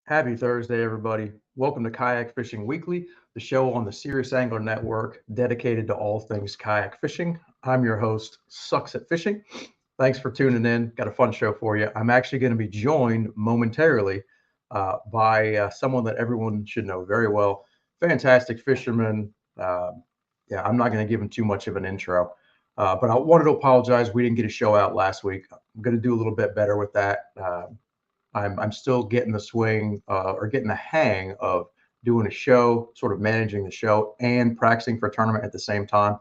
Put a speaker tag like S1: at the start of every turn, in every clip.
S1: Happy Thursday, everybody. Welcome to Kayak Fishing Weekly, the show on the Serious Angler Network dedicated to all things kayak fishing. I'm your host, Sucks at Fishing. Thanks for tuning in. Got a fun show for you. I'm actually going to be joined momentarily by someone that everyone should know very well. Fantastic fisherman. Yeah, I'm not going to give him too much of an intro, but I wanted to apologize. We didn't get a show out last week. I'm going to do a little bit better with that. I'm still getting the swing or getting the hang of doing a show, sort of managing the show and practicing for a tournament at the same time.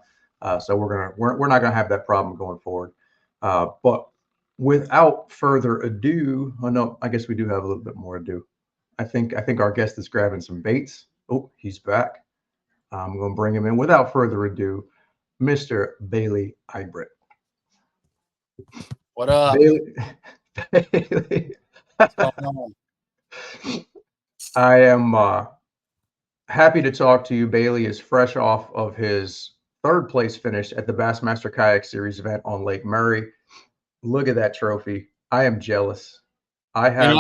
S1: So we're not gonna have that problem going forward. But without further ado, oh no, I guess we do have a little bit more ado. I think our guest is grabbing some baits. Oh, he's back. I'm gonna bring him in. Without further ado, Mr. Bailey Eigbrett.
S2: What up?
S1: Bailey. Bailey.
S2: What's going on?
S1: I am happy to talk to you. Bailey is fresh off of his third place finish at the Bassmaster Kayak Series event on Lake Murray. Look at that trophy. I am jealous. I have.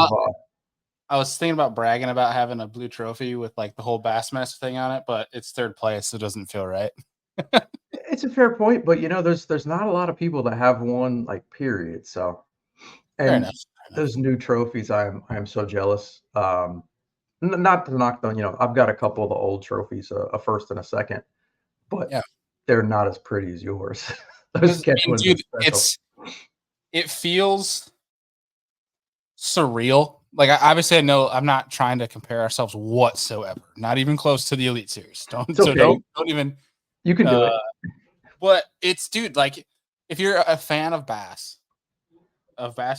S2: I was thinking about bragging about having a blue trophy with like the whole Bassmaster thing on it, but it's third place, so it doesn't feel right.
S1: It's a fair point, but there's not a lot of people that have one, like, period. So,
S2: Fair
S1: and
S2: enough.
S1: those new trophies, I am so jealous. Not to knock them, I've got a couple of the old trophies, a first and a second, but
S2: Yeah.
S1: they're not as pretty as yours. Those catch ones
S2: Dude,
S1: are special.
S2: it feels surreal. Like obviously I know I'm not trying to compare ourselves whatsoever. Not even close to the Elite Series. Don't even.
S1: You can do it.
S2: But it's, dude, like if you're a fan of bass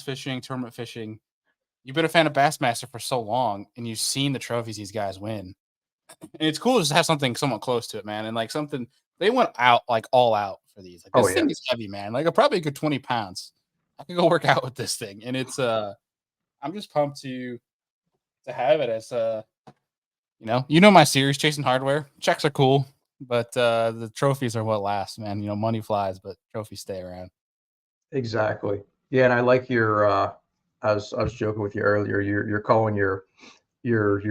S2: fishing, tournament fishing, you've been a fan of Bassmaster for so long and you've seen the trophies these guys win. And it's cool just to have something somewhat close to it, man. And like something they went out, like all out for these. Like this thing is heavy, man. Like probably a good 20 pounds. I could go work out with this thing. And it's I'm just pumped to have it as my series, Chasing Hardware. Checks are cool, but the trophies are what last, man. Money flies, but trophies stay around.
S1: Exactly. Yeah, and I like your I was joking with you earlier. You're calling your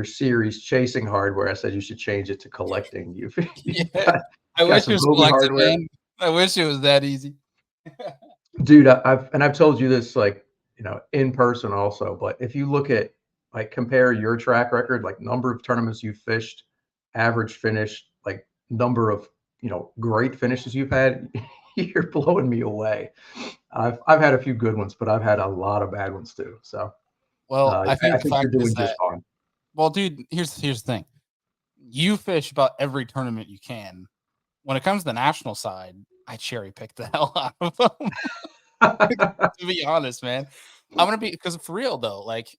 S1: series Chasing Hardware. I said you should change it to collecting.
S2: I wish it was collecting, man. I wish it was that easy.
S1: Dude, I've told you this, like, in person also, but if you look at, like, compare your track record, like number of tournaments you've fished, average finish, like number of, great finishes you've had, you're blowing me away. I've had a few good ones, but I've had a lot of bad ones too. So,
S2: well, I think the fact
S1: you're doing
S2: is
S1: just fine.
S2: Well, dude, here's the thing. You fish about every tournament you can. When it comes to the national side, I cherry pick the hell out of them. To be honest, man. Because for real though, like,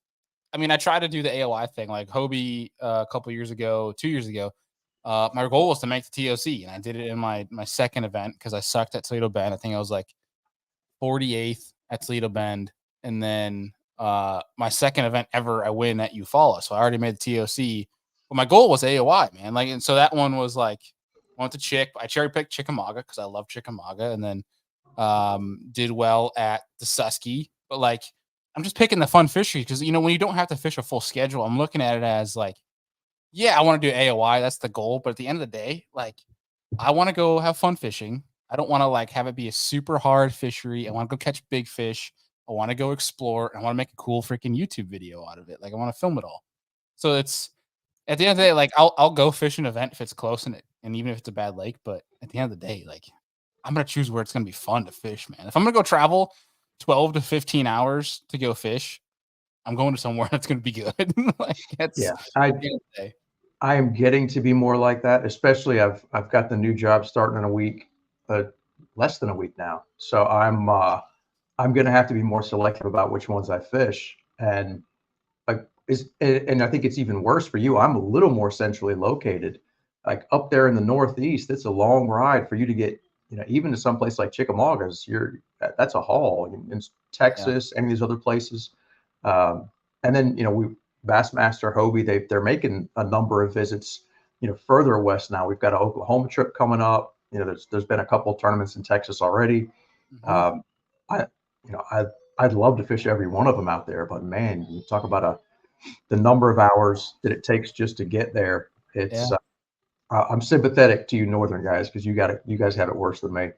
S2: I mean, I tried to do the AOI thing, like Hobie a couple years ago, 2 years ago. My goal was to make the TOC, and I did it in my second event because I sucked at Toledo Bend. I think I was like 48th at Toledo Bend, and then my second event ever, I win at Eufaula. So I already made the TOC, but my goal was AOI, man. Like, and so that one was like, I went to I cherry picked Chickamauga because I love Chickamauga, and then did well at the Susky. But like, I'm just picking the fun fisheries because when you don't have to fish a full schedule, I'm looking at it as like, yeah, I want to do AOI. That's the goal. But at the end of the day, like, I want to go have fun fishing. I don't want to like have it be a super hard fishery. I want to go catch big fish. I want to go explore. I want to make a cool freaking YouTube video out of it. Like, I want to film it all. So it's at the end of the day, like, I'll go fish an event if it's close and even if it's a bad lake. But at the end of the day, like, I'm gonna choose where it's gonna be fun to fish, man. If I'm gonna go travel 12 to 15 hours to go fish, I'm going to somewhere that's gonna be good. Like,
S1: I am getting to be more like that, especially I've got the new job starting in a week, less than a week now. So I'm going to have to be more selective about which ones I fish. And and I think it's even worse for you. I'm a little more centrally located, like up there in the Northeast. It's a long ride for you to get, even to some place like Chickamauga's. That's a haul in Texas, any of these other places. And then, Bassmaster Hobie, they're making a number of visits, further west now. We've got an Oklahoma trip coming up. There's been a couple of tournaments in Texas already. I'd love to fish every one of them out there, but man, you talk about the number of hours that it takes just to get there. It's I'm sympathetic to you northern guys because you guys have it worse than me.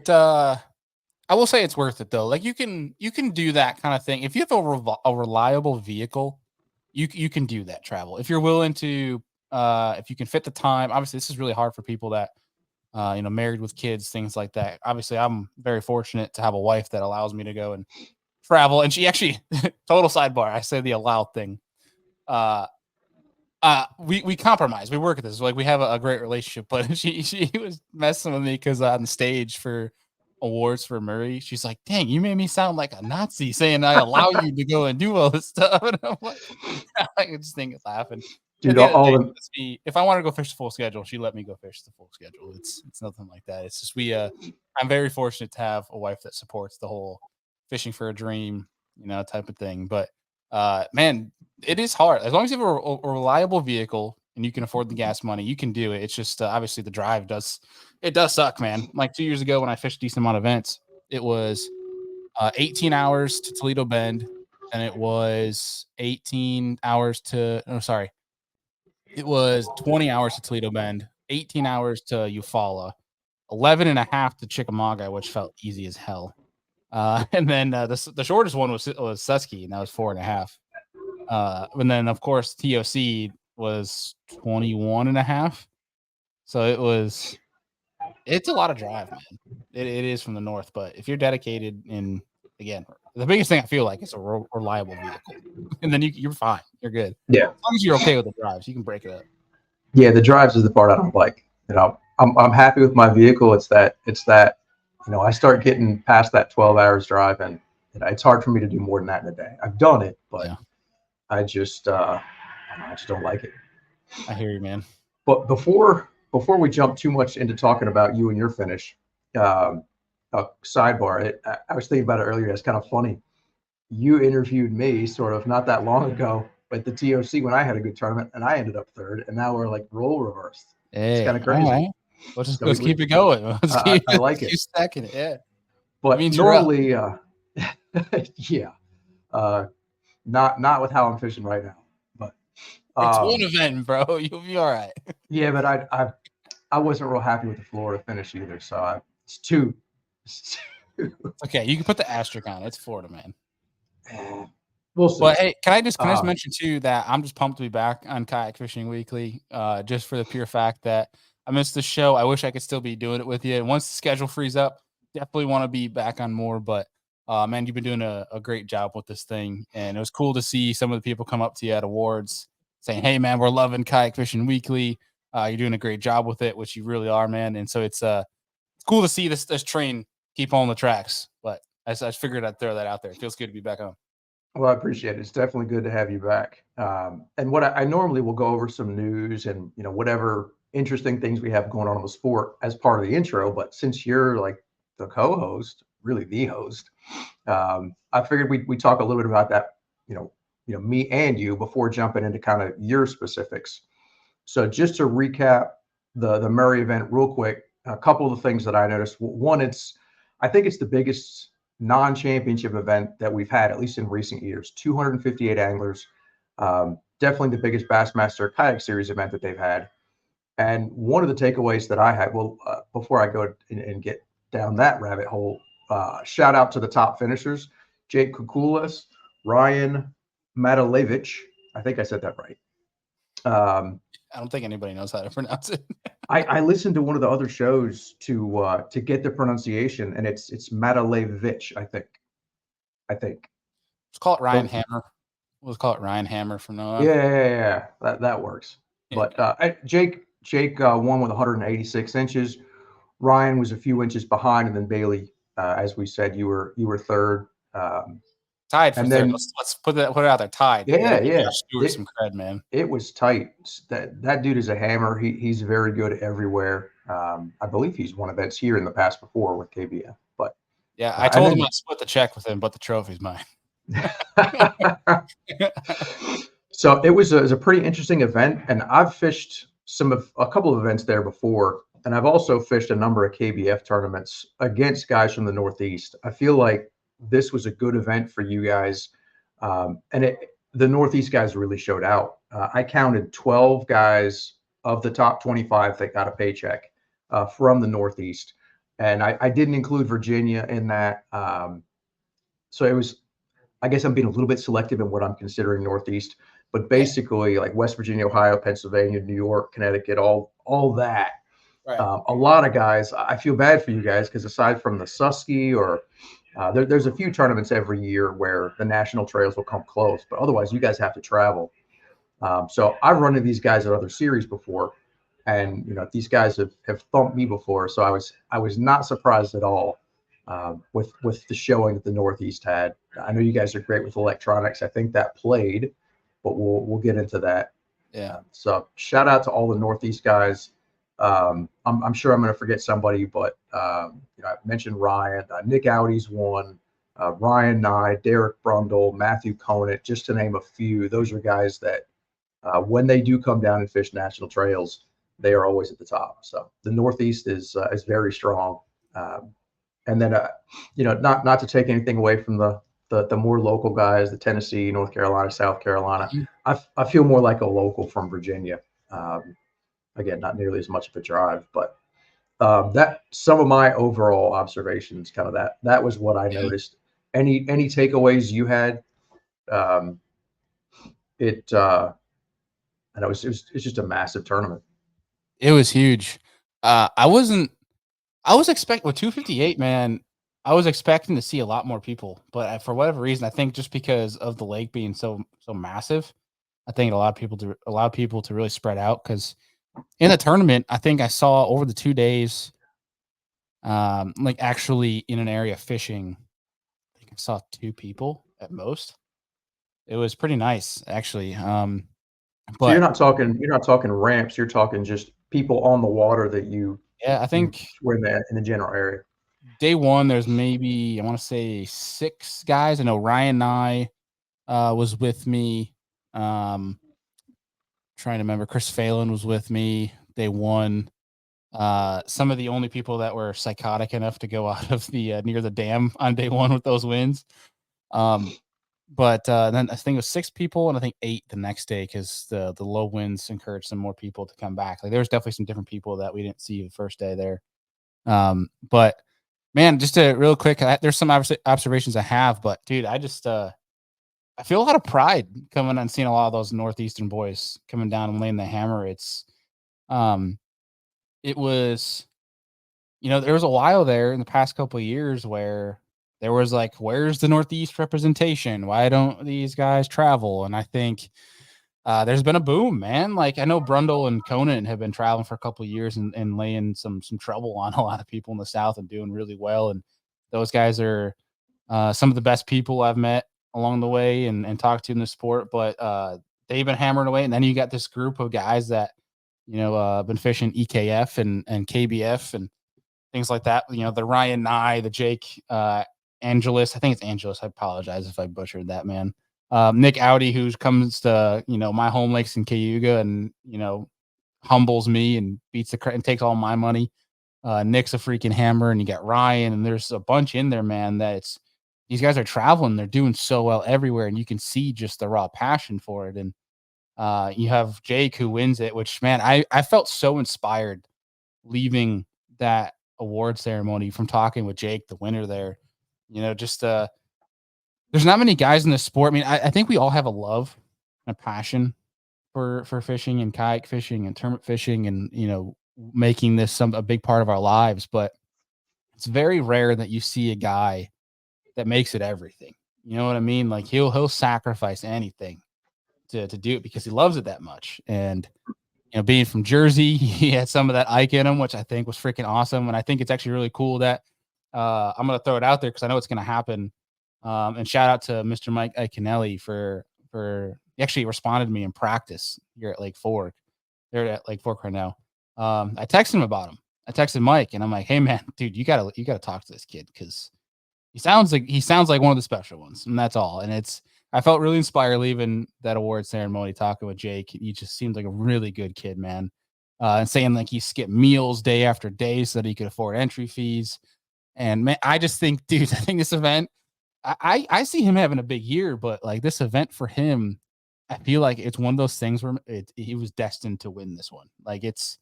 S2: I will say it's worth it though. Like you can do that kind of thing if you have a reliable vehicle. You can do that travel if you're willing to. If you can fit the time. Obviously, this is really hard for people that married with kids, things like that. Obviously, I'm very fortunate to have a wife that allows me to go and travel. And she actually, total sidebar, I say the allow thing. We compromise. We work at this. Like we have a great relationship, but she was messing with me because on the stage for awards for Murray, she's like, "Dang, you made me sound like a Nazi saying I allow you to go and do all this stuff." And I'm like, I just think it's laughing. At
S1: Dude,
S2: the end of the
S1: all
S2: day,
S1: the
S2: if I want to go fish the full schedule, she let me go fish the full schedule. It's nothing like that. It's just I'm very fortunate to have a wife that supports the whole fishing for a dream, type of thing. But man, it is hard. As long as you have a reliable vehicle and you can afford the gas money, you can do it. It's just obviously the drive does suck, man. Like 2 years ago when I fished a decent amount of events, it was 18 hours to Toledo Bend, and it was 18 hours to it was 20 hours to Toledo Bend, 18 hours to Eufaula, 11 and a half to Chickamauga, which felt easy as hell. And then the shortest one was Susky, and that was 4.5. And then, of course, TOC was 21 and a half. So it's a lot of drive, man. It is from the north, but if you're dedicated again, the biggest thing I feel like is a reliable vehicle. And then you're fine. You're good.
S1: Yeah.
S2: As long as you're okay with the drives, you can break it up.
S1: Yeah, the drives is the part I don't like. I'm happy with my vehicle. It's that I start getting past that 12 hours drive, and it's hard for me to do more than that in a day. I've done it, but I just don't like it.
S2: I hear you, man.
S1: But before we jump too much into talking about you and your finish, a sidebar. I was thinking about it earlier. It's kind of funny. You interviewed me sort of not that long ago at the TOC when I had a good tournament, and I ended up third. And now we're like role reversed. It's kind of crazy.
S2: All right. Let's keep it going.
S1: I like it.
S2: Keep stacking it. Yeah.
S1: But normally, yeah, not with how I'm fishing right now. But
S2: it's one event, bro. You'll be all right.
S1: Yeah, but I wasn't real happy with the Florida finish either. So it's two.
S2: Okay, you can put the asterisk on. It's Florida, man.
S1: We'll see.
S2: But hey, can I just mention too that I'm just pumped to be back on Kayak Fishing Weekly, just for the pure fact that I missed the show. I wish I could still be doing it with you. And once the schedule frees up, definitely want to be back on more. But man, you've been doing a great job with this thing, and it was cool to see some of the people come up to you at awards saying, "Hey, man, we're loving Kayak Fishing Weekly. You're doing a great job with it," which you really are, man. And so it's cool to see this train keep on the tracks. But I figured I'd throw that out there. It feels good to be back home.
S1: Well, I appreciate it. It's definitely good to have you back. And what I normally will go over some news and whatever interesting things we have going on in the sport as part of the intro. But since you're like the co-host, really the host, I figured we talk a little bit about that. Me and you before jumping into kind of your specifics. So just to recap the Murray event real quick, a couple of the things that I noticed. One, I think it's the biggest non-championship event that we've had, at least in recent years. 258 anglers, definitely the biggest Bassmaster Kayak Series event that they've had. And one of the takeaways that I had, before I go and get down that rabbit hole, shout out to the top finishers: Jake Kukulas, Ryan Matalevich. I think I said that right.
S2: I don't think anybody knows how to pronounce it.
S1: I listened to one of the other shows to get the pronunciation, and it's Matalevich, I think.
S2: Let's call it Ryan Hammer. We'll call it Ryan Hammer from now on.
S1: Yeah. That works. Yeah. But Jake won with 186 inches. Ryan was a few inches behind, and then Bailey, as we said, you were third.
S2: Tied for third. Let's put it out there. Tied.
S1: Yeah.
S2: Josh Stewart some cred, man.
S1: It was tight. That dude is a hammer. He's very good everywhere. I believe he's won events here in the past before with KBF. But
S2: yeah, I told him I'd split the check with him, but the trophy's mine.
S1: So it was a pretty interesting event, and I've fished a couple of events there before, and I've also fished a number of KBF tournaments against guys from the Northeast. I feel like this was a good event for you guys, and the Northeast guys really showed out. I counted 12 guys of the top 25 that got a paycheck from the Northeast, and I didn't include Virginia in that. So it was, I guess I'm being a little bit selective in what I'm considering Northeast, but basically like West Virginia, Ohio, Pennsylvania, New York, Connecticut, all that.
S2: Right.
S1: A lot of guys. I feel bad for you guys because aside from the Susky or there's a few tournaments every year where the national trails will come close, but otherwise you guys have to travel. So I've run into these guys at other series before, and these guys have thumped me before. So I was not surprised at all with the showing that the Northeast had. I know you guys are great with electronics. I think that played, but we'll get into that.
S2: Yeah.
S1: So shout out to all the Northeast guys. I'm sure I'm going to forget somebody, but I mentioned Ryan, Nick Audi's won, Ryan Nye, Derek Brundle, Matthew Conant, just to name a few. Those are guys that when they do come down and fish national trails, they are always at the top. So the Northeast is very strong. And then not to take anything away from the more local guys, the Tennessee, North Carolina, South Carolina. I feel more like a local from Virginia. Again, not nearly as much of a drive, but that some of my overall observations, kind of that was what I noticed. Any takeaways you had? I know it's just a massive tournament.
S2: It was huge. I was expecting with 258, man. I was expecting to see a lot more people, but for whatever reason, I think just because of the lake being so massive, I think it allowed people to really spread out. Because in the tournament, I think I saw over the 2 days, like actually in an area fishing, I think I saw 2 people at most. It was pretty nice, actually.
S1: So
S2: But
S1: you're not talking ramps. You're talking just people on the water that you
S2: yeah, I think
S1: were in the general area.
S2: day one, there's maybe I want to say 6 guys. I know Ryan Nye was with me. Trying to remember, Chris Phelan was with me. Day one. Some of the only people that were psychotic enough to go out of the near the dam on day one with those winds. But then I think it was 6 people, and I think 8 the next day because the low winds encouraged some more people to come back. Like there was definitely some different people that we didn't see the first day there. But man, just a real quick, there's some observations I have, but dude, I just I feel a lot of pride coming and seeing a lot of those Northeastern boys coming down and laying the hammer. It was, there was a while there in the past couple of years where there was like, where's the Northeast representation? Why don't these guys travel? And I think there's been a boom, man. Like I know Brundle and Conant have been traveling for a couple of years and laying some trouble on a lot of people in the South and doing really well. And those guys are some of the best people I've met along the way and talked to in the sport. But they've been hammering away. And then you got this group of guys that, been fishing EKF and KBF and things like that. The Ryan Nye, the Jake Angelus. I think it's Angelus. I apologize if I butchered that, man. Nick Audi, who comes to, my home lakes in Cayuga and, humbles me and beats and takes all my money. Nick's a freaking hammer, and you got Ryan, and there's a bunch in there, man. These guys are traveling. They're doing so well everywhere, and you can see just the raw passion for it. And you have Jake who wins it, which, man, I felt so inspired leaving that award ceremony from talking with Jake, the winner there. Just there's not many guys in this sport. I mean, I think we all have a love and a passion for fishing and kayak fishing and tournament fishing and, making this a big part of our lives. But it's very rare that you see a guy that makes it everything. You know what I mean? Like he'll sacrifice anything to do it because he loves it that much. And, being from Jersey, he had some of that Ike in him, which I think was freaking awesome. And I think it's actually really cool that I'm going to throw it out there because I know it's going to happen. And shout out to Mr. Mike Iconelli for he actually responded to me in practice here at Lake Fork. They're at Lake Fork right now. I texted him about him. I texted Mike and I'm like, hey man, dude, you gotta talk to this kid because he sounds like one of the special ones, and that's all. And I felt really inspired leaving that award ceremony talking with Jake. He just seemed like a really good kid, man. And saying like he skipped meals day after day so that he could afford entry fees. And man, I just think, dude, I think this event I see him having a big year, but like this event for him, I feel like it's one of those things where he was destined to win this one. Like it's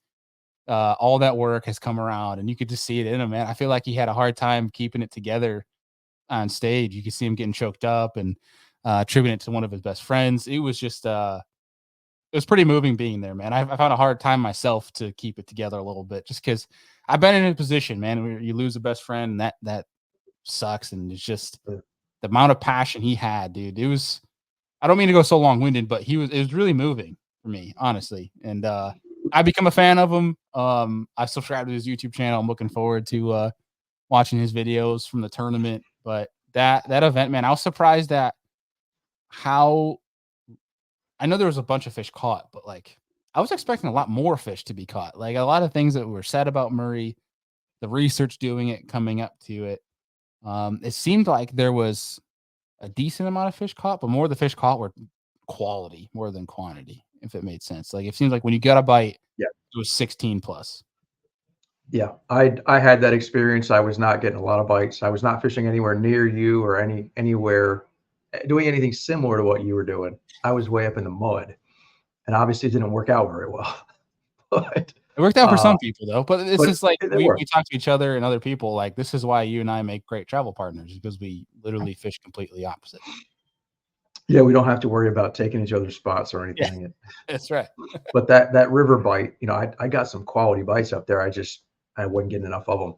S2: all that work has come around, and you could just see it in him, man. I feel like he had a hard time keeping it together on stage. You could see him getting choked up and attributing it to one of his best friends. It was just it was pretty moving being there, man. I found a hard time myself to keep it together a little bit, just because I've been in a position, man, where you lose a best friend, and that sucks. And it's just the amount of passion he had, dude. It was, I don't mean to go so long winded, but it was really moving for me, honestly. And I become a fan of him. I subscribed to his YouTube channel. I'm looking forward to watching his videos from the tournament. But that event, man, I was surprised at how, I know there was a bunch of fish caught, but like I was expecting a lot more fish to be caught. Like a lot of things that were said about Murray, the research doing it, coming up to it. It seemed like there was a decent amount of fish caught, but more of the fish caught were quality more than quantity, if it made sense. Like it seems like when you got a bite,
S1: Yeah.
S2: it was 16 plus.
S1: Yeah, I had that experience. I was not getting a lot of bites. I was not fishing anywhere near you or anywhere doing anything similar to what you were doing. I was way up in the mud, and obviously it didn't work out very well. But
S2: It worked out for some people though, but it's
S1: but
S2: just like
S1: it
S2: we
S1: worked.
S2: talk to each other and other people. Like this is why you and I make great travel partners, because we literally fish completely opposite.
S1: Yeah, we don't have to worry about taking each other's spots or
S2: Yeah,
S1: anything.
S2: that's right.
S1: But that river bite, I got some quality bites up there. I wasn't getting enough of them,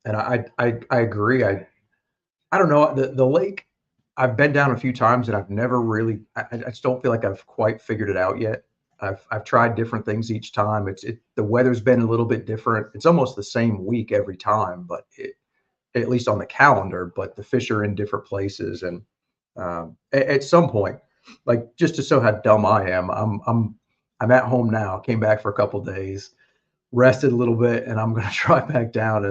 S1: and I agree. I don't know the lake. I've been down a few times and I've never really. I just don't feel like I've quite figured it out yet. I've tried different things each time. The weather's been a little bit different. It's almost the same week every time, but at least on the calendar. But the fish are in different places, and at some point, like just to show how dumb I am, I'm at home now. Came back for a couple days, rested a little bit, and I'm going to try back down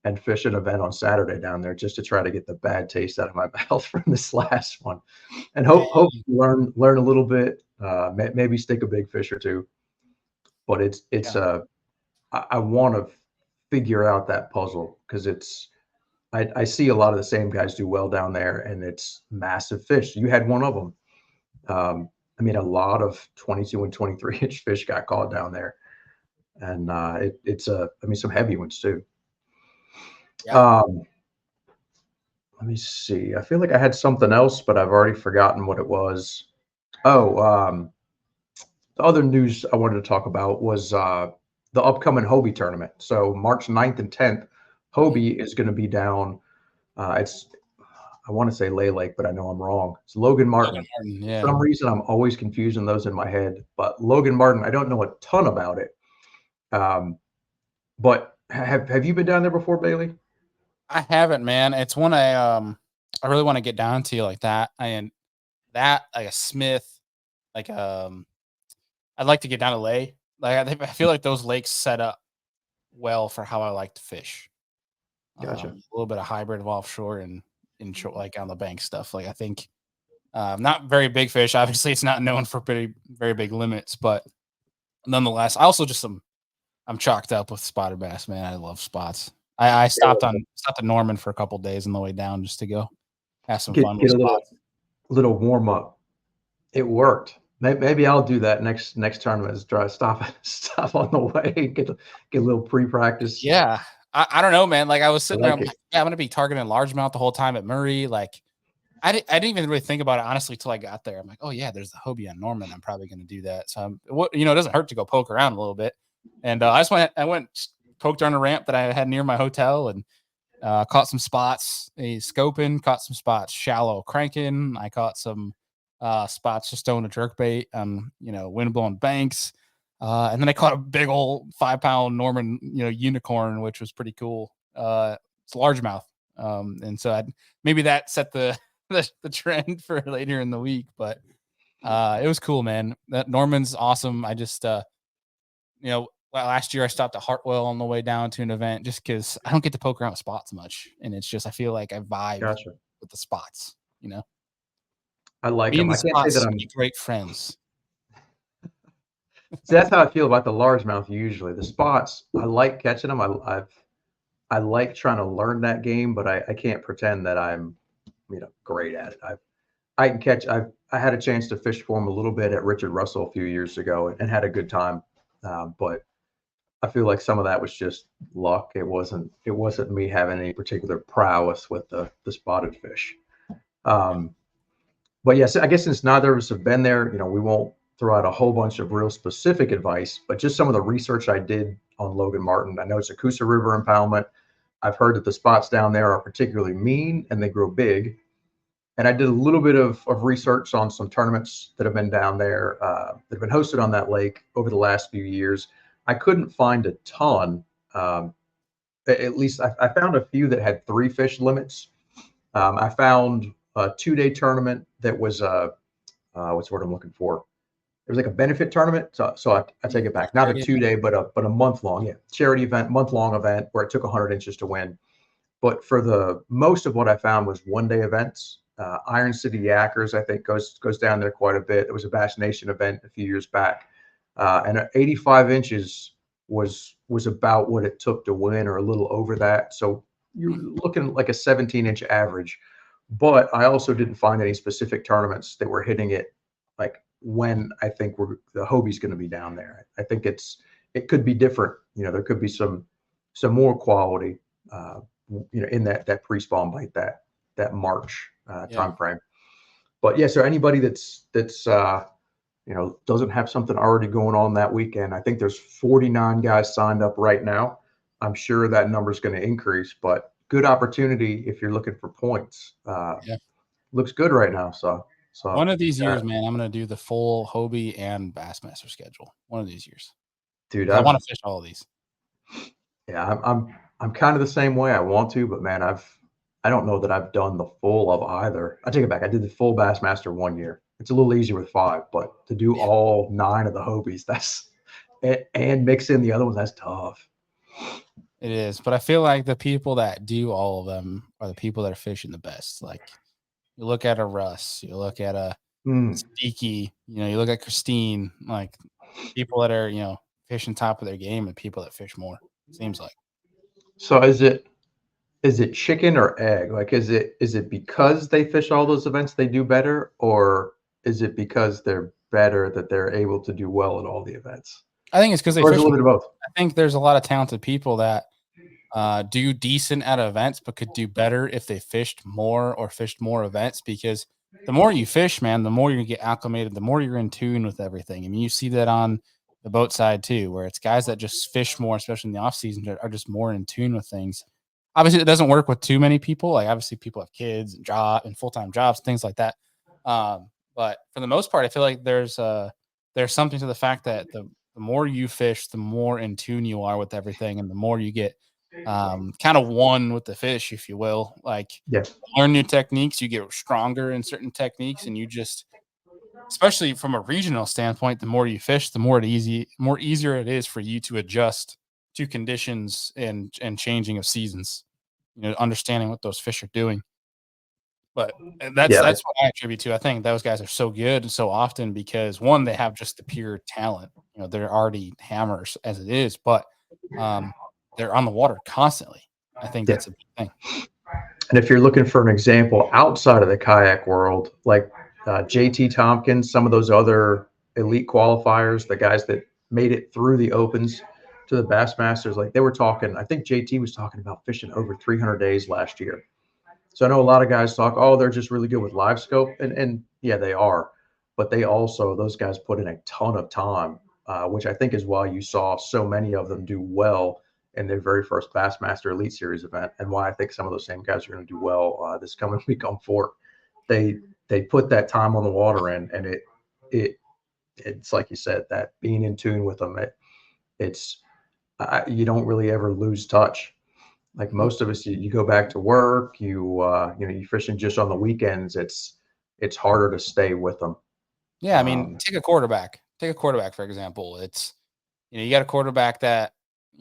S1: and fish an event on Saturday down there just to try to get the bad taste out of my mouth from this last one, and hope learn a little bit, maybe stick a big fish or two. But I want to figure out that puzzle because I see a lot of the same guys do well down there, and it's massive fish. You had one of them. I mean, a lot of 22 and 23-inch fish got caught down there, and I mean, some heavy ones too.
S2: Yeah.
S1: Let me see. I feel like I had something else, but I've already forgotten what it was. Oh, the other news I wanted to talk about was the upcoming Hobie tournament. So March 9th and 10th, Hobie is going to be down. I want to say Lay Lake, but I know I'm wrong. It's Logan Martin.
S2: Yeah.
S1: For some reason, I'm always confusing those in my head. But Logan Martin, I don't know a ton about it. But have you been down there before, Bailey?
S2: I haven't, man. It's one I really want to get down to like that. And that like a Smith, like I'd like to get down to Lay. Like I feel like those lakes set up well for how I like to fish.
S1: Gotcha.
S2: A little bit of hybrid of offshore and inshore, like on the bank stuff. Like I think not very big fish. Obviously, it's not known for very big limits, but nonetheless, I also I'm chalked up with spotted bass, man. I love spots. I stopped at Norman for a couple days on the way down just to go have some fun with
S1: get a
S2: spots.
S1: little warm up. It worked. Maybe I'll do that next tournament. Is try stop on the way, get a little pre-practice.
S2: Yeah, I don't know, man. Like I was sitting there, I'm
S1: it.
S2: like, yeah, I'm gonna be targeting largemouth the whole time at Murray. Like I didn't even really think about it honestly till I got there. I'm like, oh yeah, there's the Hobie on Norman. I'm probably gonna do that. So it doesn't hurt to go poke around a little bit. And I went poked on a ramp that I had near my hotel and caught some spots. Scoping, caught some spots, shallow cranking. I caught some spots just throwing a jerkbait on wind-blown banks. And then I caught a big old 5-pound Norman, unicorn, which was pretty cool. It's largemouth. And so maybe that set the trend for later in the week, but it was cool, man. That Norman's awesome. I just, last year I stopped at Hartwell on the way down to an event just because I don't get to poke around with spots much. And it's just, I feel like I vibe with the spots,
S1: I like
S2: Me
S1: them.
S2: and
S1: I
S2: the
S1: can't say
S2: spots
S1: that I'm
S2: great friends.
S1: See, that's how I feel about the largemouth usually. The spots, I like catching them. I like trying to learn that game, but I can't pretend that I'm great at it. I can catch. I had a chance to fish for him a little bit at Richard Russell a few years ago and had a good time. But I feel like some of that was just luck. It wasn't me having any particular prowess with the spotted fish. But yes, I guess since neither of us have been there, we won't throw out a whole bunch of real specific advice, but just some of the research I did on Logan Martin. I know it's a Coosa River impoundment. I've heard that the spots down there are particularly mean and they grow big. And I did a little bit of research on some tournaments that have been down there that have been hosted on that lake over the last few years. I couldn't find a ton. At least I found a few that had 3 fish limits. I found a 2-day tournament that was what's the word I'm looking for? It was like a benefit tournament. So I take it back. Not a 2-day, but a month long, charity event, month long event where it took 100 inches to win. But for the most of what I found was 1-day events. Iron City Yackers, I think, goes down there quite a bit. It was a Bass Nation event a few years back, and 85 inches was about what it took to win, or a little over that. So you're looking like a 17-inch average. But I also didn't find any specific tournaments that were hitting it like when I think the Hobie's going to be down there. I think it could be different. There could be some more quality, in that pre-spawn bite, that March time frame. But yeah, so anybody that's doesn't have something already going on that weekend, I think there's 49 guys signed up right now. I'm sure that number is going to increase, but good opportunity if you're looking for points. Looks good right now. So
S2: one of these years, man, I'm going to do the full Hobie and Bassmaster schedule. One of these years,
S1: dude.
S2: I want to fish all of these.
S1: Yeah, I'm kind of the same way. I want to, but man, I don't know that I've done the full of either. I take it back. I did the full Bassmaster 1 year. It's a little easier with 5, but to do all 9 of the Hobies, and mix in the other ones, that's tough.
S2: It is, but I feel like the people that do all of them are the people that are fishing the best. Like you look at a Russ, you look at a Steaky, you look at Christine, like people that are, fishing top of their game and people that fish more, seems like.
S1: So is it chicken or egg? Like, is it because they fish all those events they do better, or is it because they're better that they're able to do well at all the events?
S2: I think it's because they
S1: fish
S2: a
S1: little bit of both.
S2: I think there's a lot of talented people that do decent at events, but could do better if they fished more or fished more events. Because the more you fish, man, the more you get acclimated, the more you're in tune with everything. I mean, you see that on the boat side too, where it's guys that just fish more, especially in the off season, that are just more in tune with things. Obviously, it doesn't work with too many people. Like obviously, people have kids and full-time jobs, things like that. But for the most part, I feel like there's something to the fact that the more you fish, the more in tune you are with everything, and the more you get kind of one with the fish, if you will. Like learn new techniques, you get stronger in certain techniques, and you just, especially from a regional standpoint, the more you fish, the more easier it is for you to adjust to conditions and changing of seasons, understanding what those fish are doing. But that's what I attribute to. I think those guys are so good so often because, one, they have just the pure talent. They're already hammers as it is, but they're on the water constantly. I think that's a big thing.
S1: And if you're looking for an example outside of the kayak world, like JT Tompkins, some of those other elite qualifiers, the guys that made it through the opens to the Bassmasters, like they were talking, I think JT was talking about fishing over 300 days last year. So I know a lot of guys talk, oh, they're just really good with live scope. And yeah, they are. But those guys put in a ton of time, which I think is why you saw so many of them do well in their very first Bassmaster Elite Series event, and why I think some of those same guys are going to do well this coming week on Fort. They put that time on the water in, and it's like you said, that being in tune with them, you don't really ever lose touch. Like most of us, you go back to work, you fishing just on the weekends. It's harder to stay with them.
S2: Yeah, I mean, take a quarterback. Take a quarterback, for example. It's, you got a quarterback that,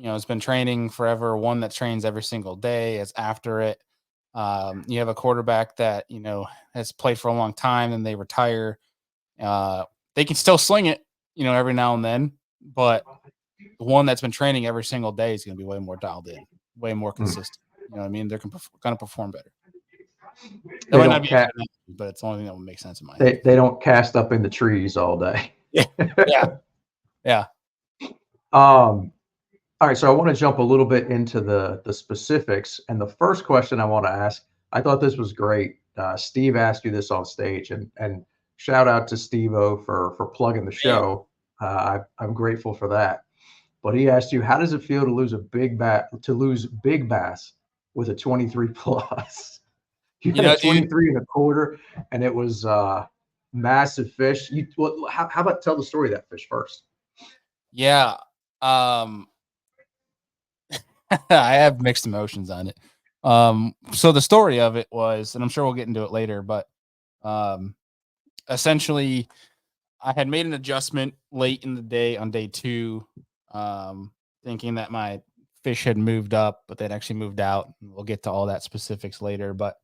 S2: has been training forever, one that trains every single day, is after it. You have a quarterback that, has played for a long time and they retire. They can still sling it, every now and then, but the one that's been training every single day is going to be way more dialed in, way more consistent. You know what I mean? They're going to perform better. That might not be, but it's the only thing that would make sense in my head.
S1: They don't cast up in the trees all day.
S2: Yeah.
S1: All right, so I want to jump a little bit into the specifics, and the first question I want to ask, I thought this was great. Steve asked you this on stage, and shout out to Steve-O for plugging the show. I'm grateful for that. But he asked you, how does it feel to lose big bass with a 23 plus? You had a 23 and a quarter, and it was massive fish. How about tell the story of that fish first?
S2: Yeah. I have mixed emotions on it. So the story of it was, and I'm sure we'll get into it later, but essentially I had made an adjustment late in the day on day 2, thinking that my fish had moved up, but they'd actually moved out. We'll get to all that specifics later, but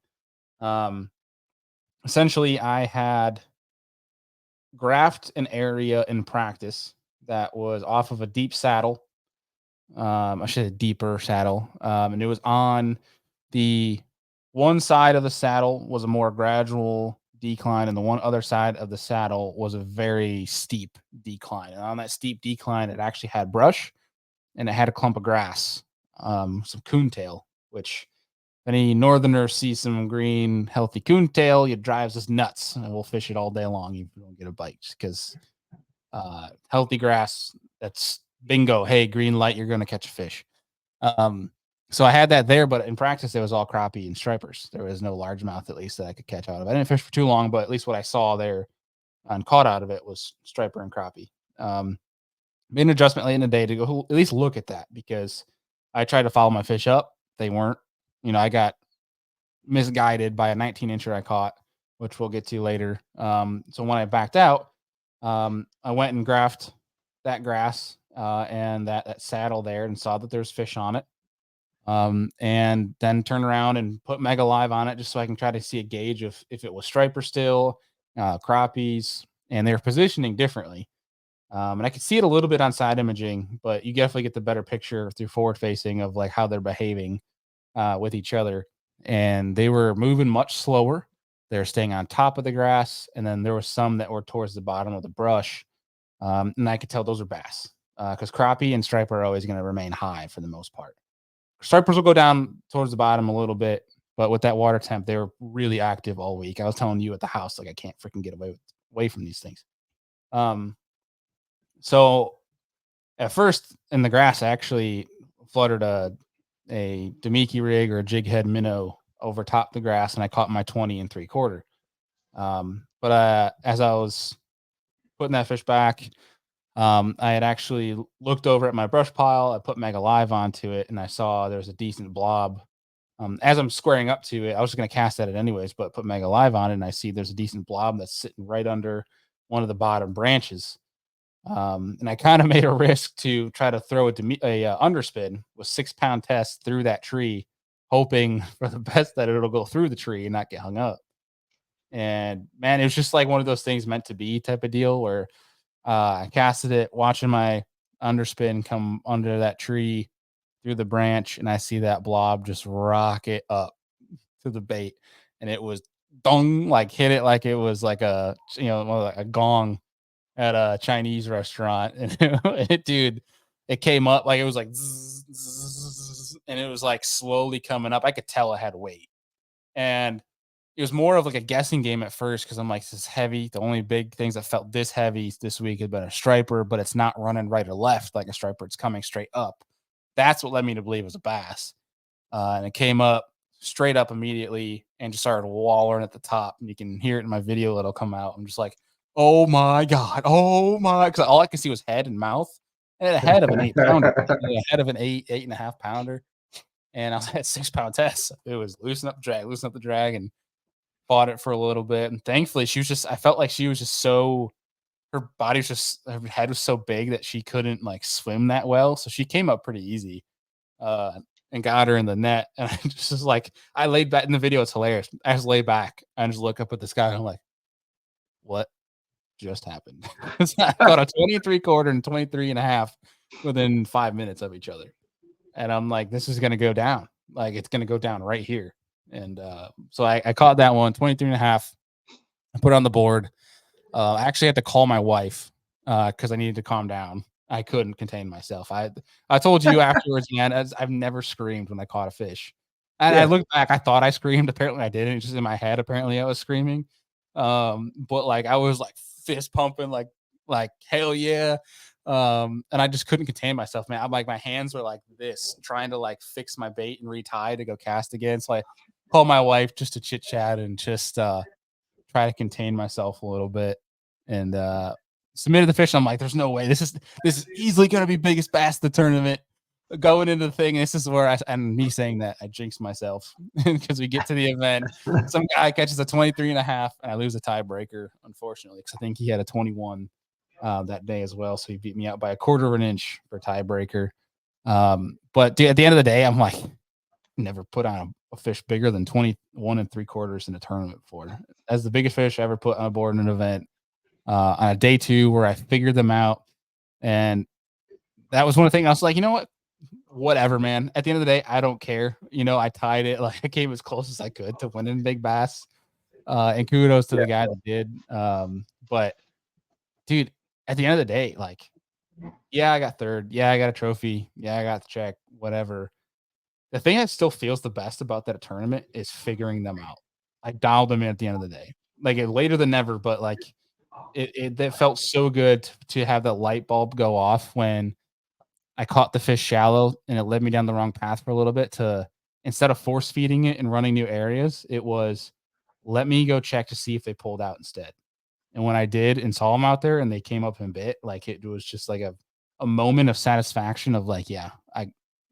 S2: essentially I had graphed an area in practice that was off of a deep saddle. I should say deeper saddle. And it was on the one side of the saddle was a more gradual decline, and the one other side of the saddle was a very steep decline. And on that steep decline, it actually had brush and it had a clump of grass, some coontail, which any northerner sees some green, healthy coontail, it drives us nuts, and we'll fish it all day long if we don't get a bite, because healthy grass, that's bingo. Hey, green light, you're going to catch a fish. So I had that there, but in practice, it was all crappie and stripers. There was no largemouth, at least, that I could catch out of. I didn't fish for too long, but at least what I saw there and caught out of it was striper and crappie. Made an adjustment late in the day to go at least look at that, because I tried to follow my fish up. They weren't. I got misguided by a 19-incher I caught, which we'll get to later. So when I backed out, I went and graphed that grass and that saddle there and saw that there's fish on it. And then turn around and put Mega Live on it just so I can try to see a gauge of if it was striper still, crappies, and they're positioning differently. And I could see it a little bit on side imaging, but you definitely get the better picture through forward facing of like how they're behaving with each other. And they were moving much slower. They're staying on top of the grass. And then there were some that were towards the bottom of the brush. And I could tell those are bass, because crappie and striper are always going to remain high for the most part. Stripers will go down towards the bottom a little bit, but with that water temp, they were really active all week. I was telling you at the house, like, I can't freaking get away from these things. So at first in the grass, I actually fluttered a Demiki rig or a jig head minnow over top the grass, and I caught my 20 and 3/4. But as I was putting that fish back, I had actually looked over at my brush pile. I put Mega Live onto it, and I saw there's a decent blob. As I'm squaring up to it, I was just going to cast at it anyways, but put Mega Live on it, and I see there's a decent blob that's sitting right under one of the bottom branches. And I kind of made a risk to try to throw a underspin with 6-pound test through that tree, hoping for the best that it'll go through the tree and not get hung up. And man, it was just like one of those things meant to be type of deal where I casted it, watching my underspin come under that tree through the branch, and I see that blob just rocket up to the bait, and it was dong, like hit it like it was like a like a gong at a Chinese restaurant, and it came up like it was like zzz, zzz, and it was like slowly coming up. I could tell it had weight, and it was more of like a guessing game at first, because I'm like, this is heavy. The only big things that felt this heavy this week had been a striper, but it's not running right or left like a striper. It's coming straight up. That's what led me to believe it was a bass. And it came up straight up immediately and just started wallering at the top. And you can hear it in my video that'll come out. I'm just like, oh my God. Oh my. Because all I could see was head and mouth. And a head of an 8-pounder. A head of an 8.5 pounder. And I was at 6-pound test. It was loosen up the drag, and fought it for a little bit. And thankfully I felt like she was just her head was so big that she couldn't like swim that well. So she came up pretty easy and got her in the net. And I just was like, I laid back in the video. It's hilarious. I just lay back and just look up at the sky. And I'm like, what just happened? I got a 23/4 and 23.5 within 5 minutes of each other. And I'm like, this is going to go down. Like, it's going to go down right here. And so I caught that one, 23 and a half. I put it on the board. I actually had to call my wife because I needed to calm down. I couldn't contain myself. I told you afterwards, man, I've never screamed when I caught a fish. And I looked back, I thought I screamed. Apparently I didn't. Just in my head, apparently I was screaming. But like I was like fist pumping, like hell yeah. And I just couldn't contain myself, man. I'm like, my hands were like this, trying to like fix my bait and retie to go cast again. So I called my wife just to chit chat and just try to contain myself a little bit, and submitted the fish. I'm like, there's no way this is easily going to be biggest bass of the tournament going into the thing. This is where and me saying that I jinxed myself because we get to the event, some guy catches a 23 and a half, and I lose a tiebreaker, unfortunately, because I think he had a 21 that day as well. So he beat me out by a quarter of an inch for tiebreaker. But at the end of the day, I'm like, never put on a fish bigger than 21 3/4 in a tournament before. That's the biggest fish I ever put on a board in an event on a day 2 where I figured them out. And that was one of the things I was like, you know what? Whatever, man. At the end of the day, I don't care. I tied it. Like I came as close as I could to winning big bass. And kudos to the guy that did. But dude, at the end of the day, like, yeah, I got third. Yeah, I got a trophy. Yeah, I got the check, whatever. The thing that still feels the best about that tournament is figuring them out. I dialed them in at the end of the day, like later than never, but like it felt so good to have that light bulb go off when I caught the fish shallow and it led me down the wrong path for a little bit. To instead of force feeding it and running new areas, it was let me go check to see if they pulled out instead. And when I did and saw them out there and they came up and bit, like it was just like a moment of satisfaction of like, yeah,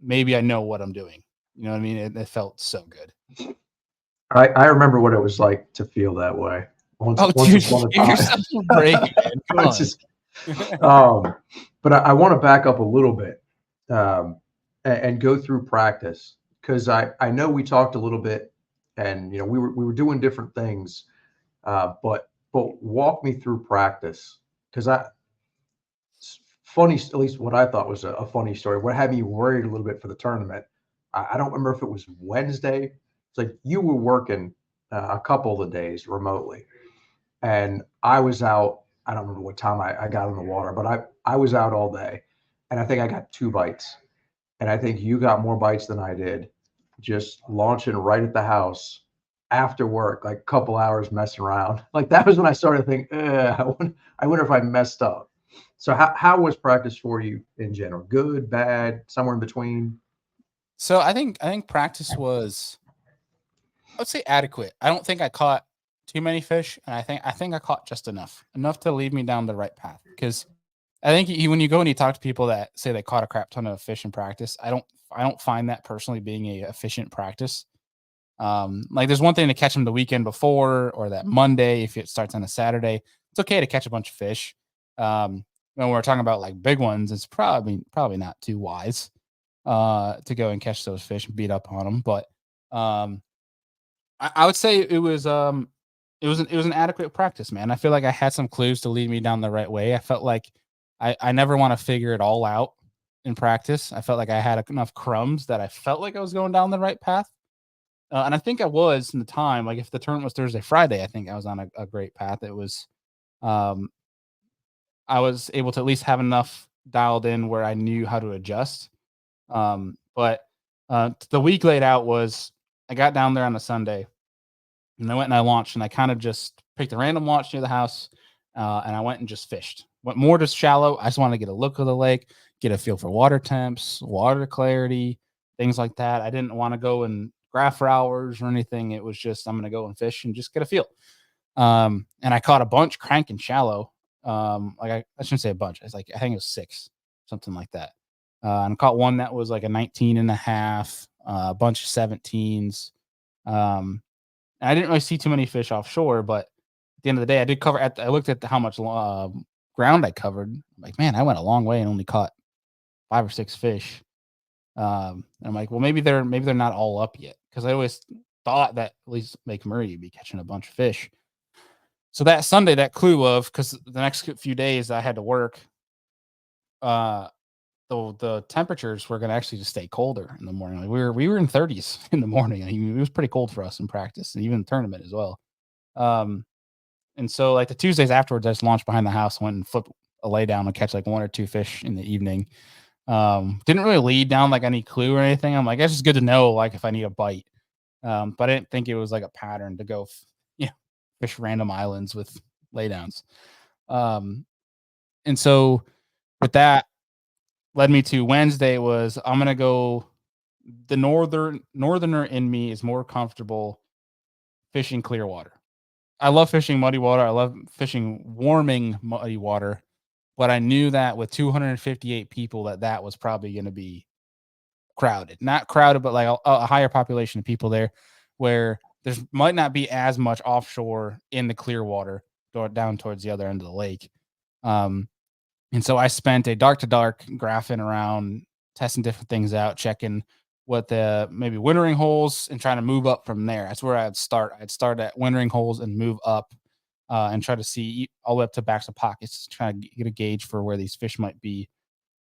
S2: maybe I know what I'm doing. You know what I mean? It felt so good.
S1: I remember what it was like to feel that way. Once
S2: dude,
S1: upon a
S2: give
S1: time.
S2: yourself a break, man. Come on.
S1: Just, but I want to back up a little bit and go through practice, because I know we talked a little bit, and we were doing different things, but walk me through practice, because funny, at least what I thought was a funny story. What had me worried a little bit for the tournament, I don't remember if it was Wednesday. It's like you were working a couple of the days remotely, and I was out. I don't remember what time I got in the water, but I was out all day, and I think I got 2 bites, and I think you got more bites than I did, just launching right at the house after work, like a couple hours messing around. Like that was when I started to think, I wonder if I messed up. So how was practice for you in general? Good, bad, somewhere in between?
S2: So I think practice was, I would say, adequate. I don't think I caught too many fish, and I think I caught just enough to lead me down the right path. Because I think when you go and you talk to people that say they caught a crap ton of fish in practice, I don't find that personally being a efficient practice. Like there's one thing to catch them the weekend before or that Monday if it starts on a Saturday. It's okay to catch a bunch of fish. When we're talking about like big ones, it's probably not too wise to go and catch those fish and beat up on them. But I would say it was an adequate practice, man. I feel like I had some clues to lead me down the right way. I felt like I never want to figure it all out in practice. I felt like I had enough crumbs that I felt like I was going down the right path. And I think I was in the time, like if the tournament was Thursday, Friday, I think I was on a great path. It was, I was able to at least have enough dialed in where I knew how to adjust. But the week laid out was I got down there on a Sunday and I went and I launched, and I kind of just picked a random launch near the house. And I went and just fished. Went more just shallow. I just wanted to get a look of the lake, get a feel for water temps, water clarity, things like that. I didn't want to go and graph for hours or anything. It was just, I'm going to go and fish and just get a feel. And I caught a bunch cranking shallow. Like I shouldn't say a bunch. It's like, I think it was 6, something like that. And I caught one that was like a 19 and a half, a bunch of 17s. And I didn't really see too many fish offshore, but at the end of the day, I did cover I looked at how much ground I covered. I'm like, man, I went a long way and only caught 5 or 6 fish. And I'm like, well, maybe they're not all up yet, because I always thought that at least Lake Murray you'd be catching a bunch of fish. So that Sunday, that clue of, because the next few days I had to work, the the temperatures were going to actually just stay colder in the morning. Like we were in 30s in the morning. I mean, it was pretty cold for us in practice and even the tournament as well. And so like the Tuesdays afterwards, I just launched behind the house, went and flipped a lay down and catch like 1 or 2 fish in the evening. Didn't really lead down like any clue or anything. I'm like, it's just good to know like if I need a bite. But I didn't think it was like a pattern to go, fish random islands with laydowns. And so with that led me to Wednesday was I'm gonna go. The northerner in me is more comfortable fishing clear water. I love fishing muddy water. I love fishing warming muddy water, but I knew that with 258 people that was probably going to be crowded. Not crowded, but like a higher population of people there, where there might not be as much offshore in the clear water down towards the other end of the lake. And so I spent a dark to dark graphing around, testing different things out, checking what the maybe wintering holes and trying to move up from there. That's where I'd start. I'd start at wintering holes and move up and try to see all the way up to backs of pockets, trying to get a gauge for where these fish might be.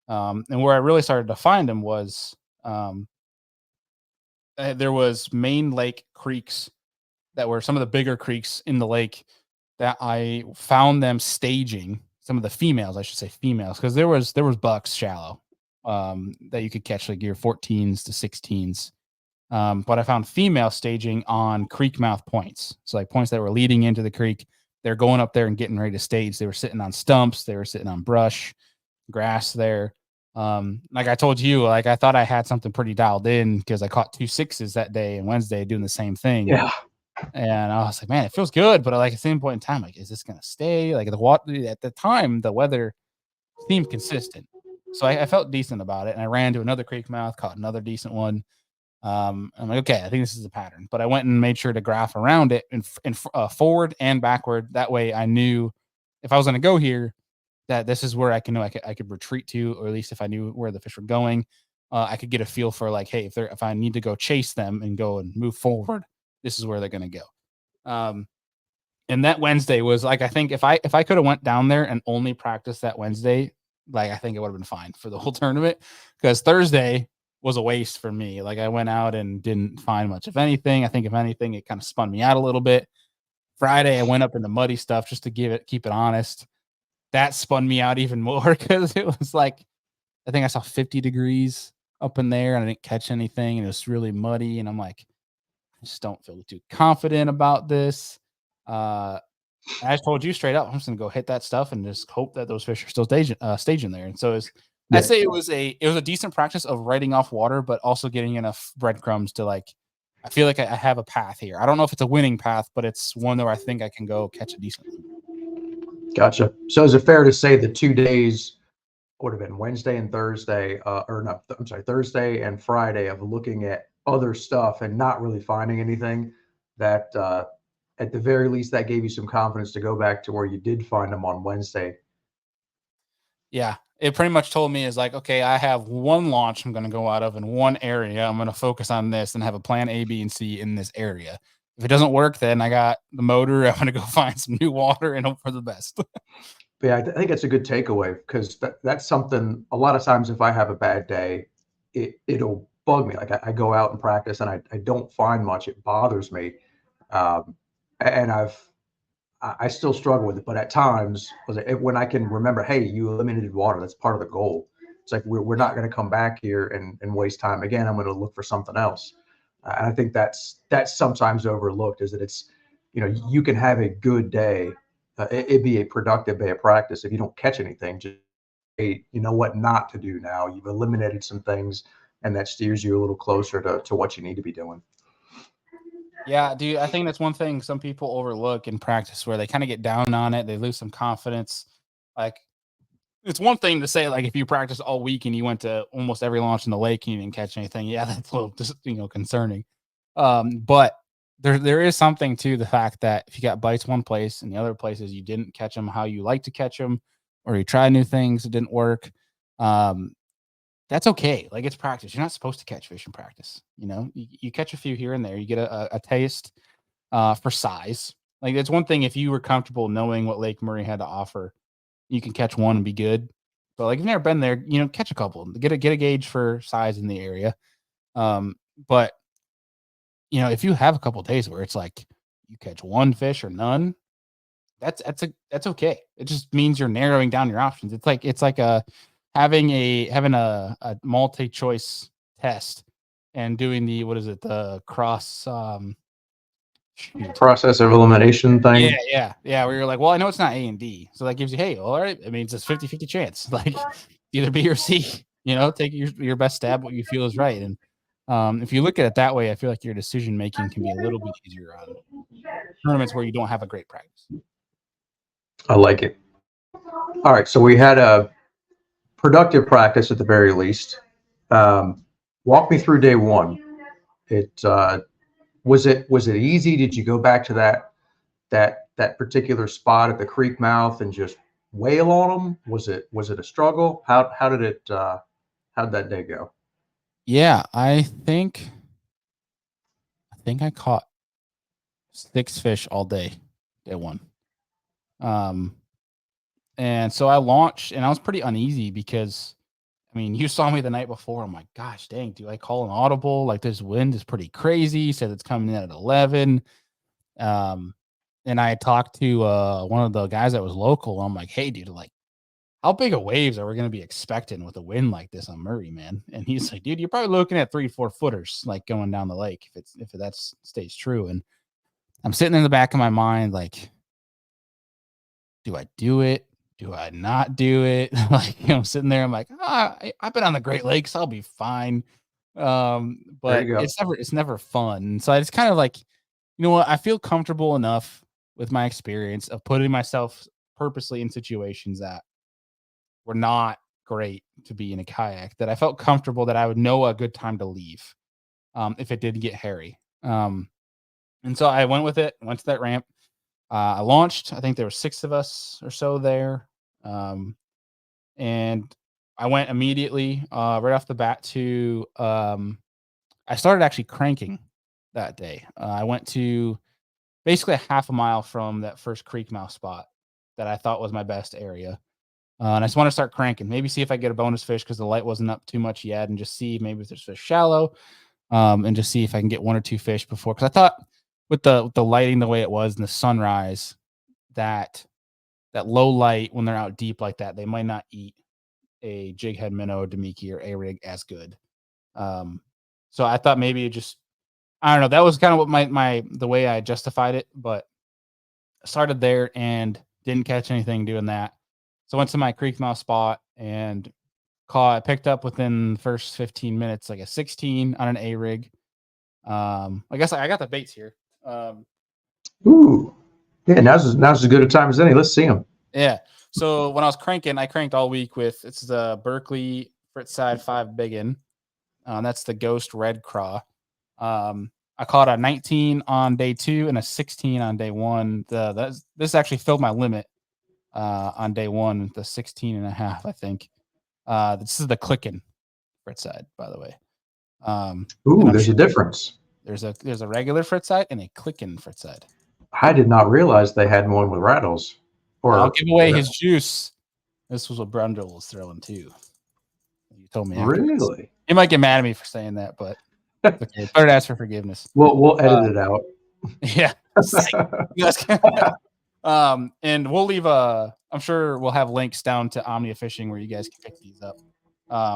S2: And where I really started to find them was there was main lake creeks that were some of the bigger creeks in the lake that I found them staging. Some of the females, I should say females, because there was bucks shallow that you could catch like your 14s to 16s. But I found female staging on creek mouth points. So like points that were leading into the creek. They're going up there and getting ready to stage. They were sitting on stumps. They were sitting on brush, grass there. Like I told you, like I thought I had something pretty dialed in because I caught 2 6s that day and Wednesday doing the same thing.
S1: Yeah.
S2: And I was like, man, it feels good. But like at the same point in time, like, is this going to stay? Like the water at the time, the weather seemed consistent. So I felt decent about it. And I ran to another creek mouth, caught another decent one. I'm like, okay, I think this is a pattern. But I went and made sure to graph around it in forward and backward. That way I knew if I was going to go here, that this is where I could retreat to, or at least if I knew where the fish were going, I could get a feel for like, hey, if I need to go chase them and go and move forward, this is where they're going to go. And that Wednesday was like, I think if I could have went down there and only practiced that Wednesday, like I think it would have been fine for the whole tournament, because Thursday was a waste for me. Like I went out and didn't find much of anything. I think if anything, it kind of spun me out a little bit. Friday, I went up into muddy stuff just to keep it honest. That spun me out even more because it was like, I think I saw 50 degrees up in there and I didn't catch anything. And it was really muddy. And I'm like, I just don't feel too confident about this. I just told you straight up, I'm just gonna go hit that stuff and just hope that those fish are still staging there. And so I'd say it was a decent practice of writing off water, but also getting enough breadcrumbs to like, I feel like I have a path here. I don't know if it's a winning path, but it's one where I think I can go catch a decent one.
S1: Gotcha. So is it fair to say the 2 days would have been Wednesday and Thursday, or no, I'm sorry, Thursday and Friday of looking at other stuff and not really finding anything that, at the very least, that gave you some confidence to go back to where you did find them on Wednesday?
S2: Yeah, it pretty much told me is like, okay, I have one launch I'm going to go out of in one area. I'm going to focus on this and have a plan A, B, and C in this area. If it doesn't work, then I got the motor. I'm going to go find some new water and hope for the best.
S1: But yeah, I think it's a good takeaway because that's something a lot of times if I have a bad day, it'll bug me. Like I go out and practice and I don't find much. It bothers me. Um, and I still struggle with it, but at times when I can remember, hey, you eliminated water. That's part of the goal. It's like we're not going to come back here and waste time again. I'm going to look for something else. And I think that's sometimes overlooked is that it's, you can have a good day. It'd be a productive day of practice if you don't catch anything. Just, hey, you know what not to do now. You've eliminated some things, and that steers you a little closer to what you need to be doing.
S2: Yeah, dude, I think that's one thing some people overlook in practice where they kind of get down on it. They lose some confidence. Like, it's one thing to say, like, if you practice all week and you went to almost every launch in the lake and you didn't catch anything, yeah, that's a little just, concerning. But there is something to the fact that if you got bites one place and the other places you didn't catch them how you like to catch them, or you try new things, it didn't work. That's okay. Like, it's practice. You're not supposed to catch fish in practice. You catch a few here and there. You get a taste for size. Like, it's one thing if you were comfortable knowing what Lake Murray had to offer, you can catch one and be good. But like, if you've never been there, catch a couple, get a gauge for size in the area. But if you have a couple days where it's like you catch one fish or none, that's okay. It just means you're narrowing down your options. It's like having a multi-choice test and doing the cross
S1: Process of elimination thing.
S2: yeah. Where you're like, well, I know it's not A and D, so that gives you, hey, all right, it means it's 50-50 chance. Like either B or C. Take your best stab, what you feel is right. And if you look at it that way, I feel like your decision making can be a little bit easier on tournaments where you don't have a great practice.
S1: I like it. All right, so we had a productive practice at the very least. Walk me through day one. Was it easy? Did you go back to that particular spot at the creek mouth and just wail on them? Was it a struggle? How did that day go?
S2: Yeah, I think I caught 6 fish all day one. And so I launched, and I was pretty uneasy because, I mean, you saw me the night before. I'm like, gosh, dang, do I call an audible? Like, this wind is pretty crazy. He said it's coming in at 11. And I talked to one of the guys that was local. I'm like, hey, dude, like, how big of waves are we going to be expecting with a wind like this on Murray, man? And he's like, dude, you're probably looking at 3-4 footers, like going down the lake if that stays true. And I'm sitting in the back of my mind, like, do I do it? Do I not do it? Like, I'm sitting there, I'm like, I've been on the Great Lakes, I'll be fine. But it's never fun. So it's kind of like, you know what? I feel comfortable enough with my experience of putting myself purposely in situations that were not great to be in a kayak, that I felt comfortable that I would know a good time to leave if it did get hairy. And so I went with it, went to that ramp. I launched. I think there were 6 of us or so there. And I went immediately right off the bat to I started actually cranking that day. I went to basically a half a mile from that first creek mouth spot that I thought was my best area. And I just want to start cranking, maybe see if I get a bonus fish because the light wasn't up too much yet, and just see maybe if there's fish shallow, and just see if I can get 1 or 2 fish before. Because I thought with the lighting the way it was and the sunrise, that low light when they're out deep like that, they might not eat a jig head minnow, Demiki, or a rig as good. So I thought maybe it just, I don't know. That was kind of what the way I justified it, but I started there and didn't catch anything doing that. So I went to my creek mouth spot and picked up within the first 15 minutes, like a 16 on an A rig. I guess I got the baits here.
S1: Ooh, yeah. Now's as good a time as any. Let's see them.
S2: Yeah. So when I was cranking, I cranked all week with, it's the Berkeley Frittside 5 Biggin. That's the Ghost Red Craw. I caught a 19 on day 2 and a 16 on day 1. This actually filled my limit on day 1, the 16 and a half, I think. This is the Clickin Frittside, by the way.
S1: Ooh, there's a difference.
S2: There's a regular Frittside and a Clickin Frittside.
S1: I did not realize they had one with rattles.
S2: I'll give away his juice. This was what Brundle was throwing too. You told me afterwards.
S1: Really?
S2: He might get mad at me for saying that, but okay. Better to ask for forgiveness.
S1: We'll edit it out.
S2: Yeah. You guys can, and we'll leave I'm sure we'll have links down to Omnia Fishing where you guys can pick these up.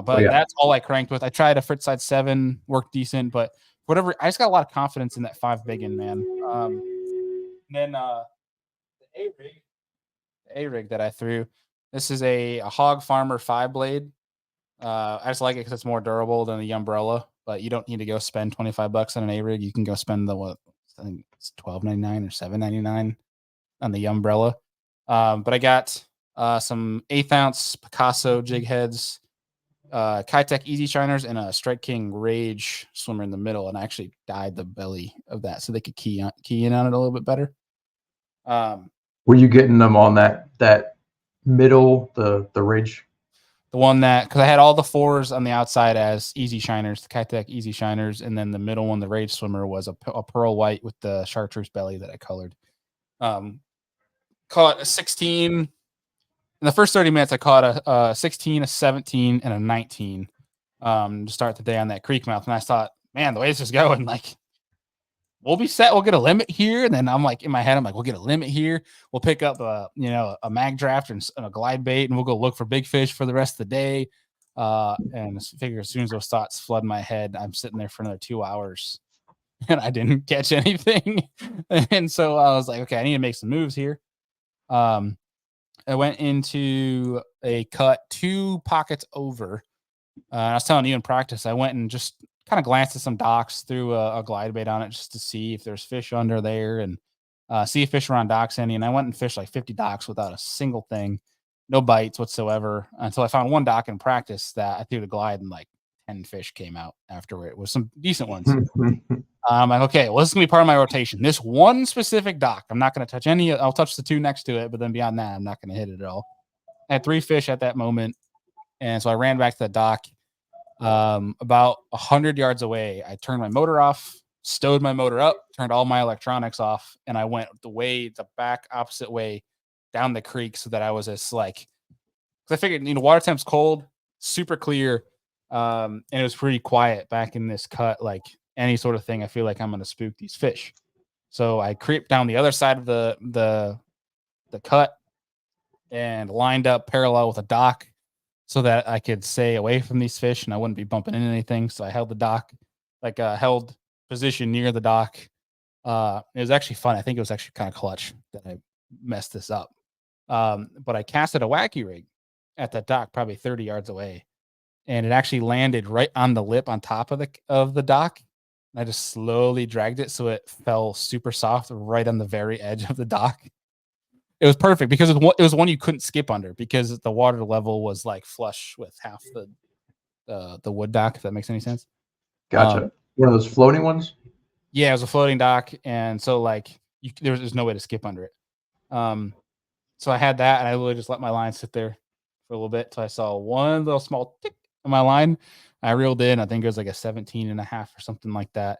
S2: But that's all I cranked with. I tried a Frittside 7, worked decent, but whatever. I just got a lot of confidence in that 5 Biggin, man. And then the A-rig that I threw. This is a Hog Farmer 5 blade. I just like it because it's more durable than the Umbrella, but you don't need to go spend $25 on an A-rig. You can go spend I think it's $12.99 or $7.99 on the Umbrella. But I got some 1/8 ounce Picasso jig heads, Kitech Easy Shiners, and a Strike King Rage swimmer in the middle, and I actually dyed the belly of that so they could key in on it a little bit better.
S1: Were you getting them on that middle, the ridge?
S2: The one because I had all the 4s on the outside as Easy Shiners, the Kitech Easy Shiners, and then the middle one, the Rage swimmer, was a pearl white with the chartreuse belly that I colored. Caught a 16 In the first 30 minutes, I caught a 16, a 17, and a 19 to start the day on that creek mouth. And I thought, man, the way this is going, like, we'll be set. We'll get a limit here. And then I'm like, in my head, I'm like, we'll get a limit here. We'll pick up a mag draft and a glide bait, and we'll go look for big fish for the rest of the day. And I figure as soon as those thoughts flood my head, I'm sitting there for another 2 hours and I didn't catch anything. And so I was like, okay, I need to make some moves here. I went into a cut 2 pockets over. I was telling you in practice, I went and just kind of glanced at some docks, threw a glide bait on it just to see if there's fish under there and see if fish were on docks any. And I went and fished like 50 docks without a single thing, no bites whatsoever, until I found one dock in practice that I threw the glide and like 10 fish came out afterward. It was some decent ones. I'm like, okay, well, this is gonna be part of my rotation. This one specific dock, I'm not gonna touch any. I'll touch the 2 next to it, but then beyond that, I'm not gonna hit it at all. I had 3 fish at that moment, and so I ran back to the dock. About 100 yards away, I turned my motor off, stowed my motor up, turned all my electronics off, and I went the back opposite way down the creek so that I was as like, because I figured, water temp's cold, super clear, and it was pretty quiet back in this cut. Like any sort of thing, I feel like I'm going to spook these fish. So I creeped down the other side of the cut and lined up parallel with a dock so that I could stay away from these fish and I wouldn't be bumping into anything. So I held the dock, held position near the dock. It was actually fun. I think it was actually kind of clutch that I messed this up. But I casted a wacky rig at that dock, probably 30 yards away, and it actually landed right on the lip on top of the dock. I just slowly dragged it so it fell super soft right on the very edge of the dock. It was perfect because it was one you couldn't skip under because the water level was like flush with half the wood dock, if that makes any sense.
S1: Gotcha. One of those floating ones?
S2: Yeah, it was a floating dock, and so like there's no way to skip under it. So I had that, and I literally just let my line sit there for a little bit till I saw one little small tick on my line. I reeled in. I think it was like a 17 and a half or something like that.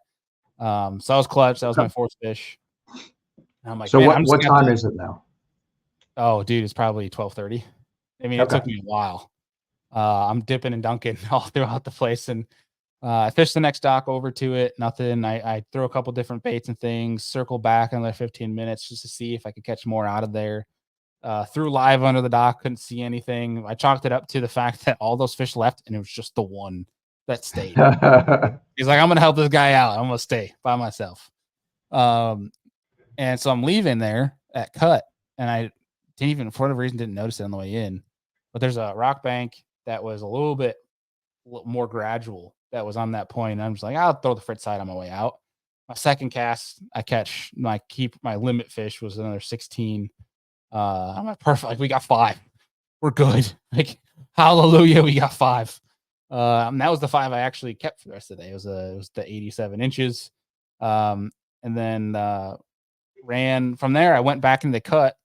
S2: So I was clutch. That was my 4th fish. And I'm like,
S1: so
S2: man,
S1: what time is it now?
S2: Oh, dude, it's probably 12:30. I mean, it took me a while. I'm dipping and dunking all throughout the place, and I fished the next dock over to it. Nothing. I threw a couple different baits and things. Circle back another 15 minutes just to see if I could catch more out of there. Threw live under the dock, couldn't see anything. I chalked it up to the fact that all those fish left, and it was just the one that stayed. He's like, I'm gonna help this guy out. I'm gonna stay by myself. And so I'm leaving there at cut, and I didn't even, for whatever reason, didn't notice it on the way in. But there's a rock bank that was a little bit more gradual that was on that point. And I'm just like, I'll throw the frit side on my way out. My second cast, I catch my limit fish was another 16. I'm like, perfect. Like, we got 5. We're good. Like, hallelujah, we got 5. And that was the 5 I actually kept for the rest of the day. It was the 87 inches. And then ran from there. I went back into the cut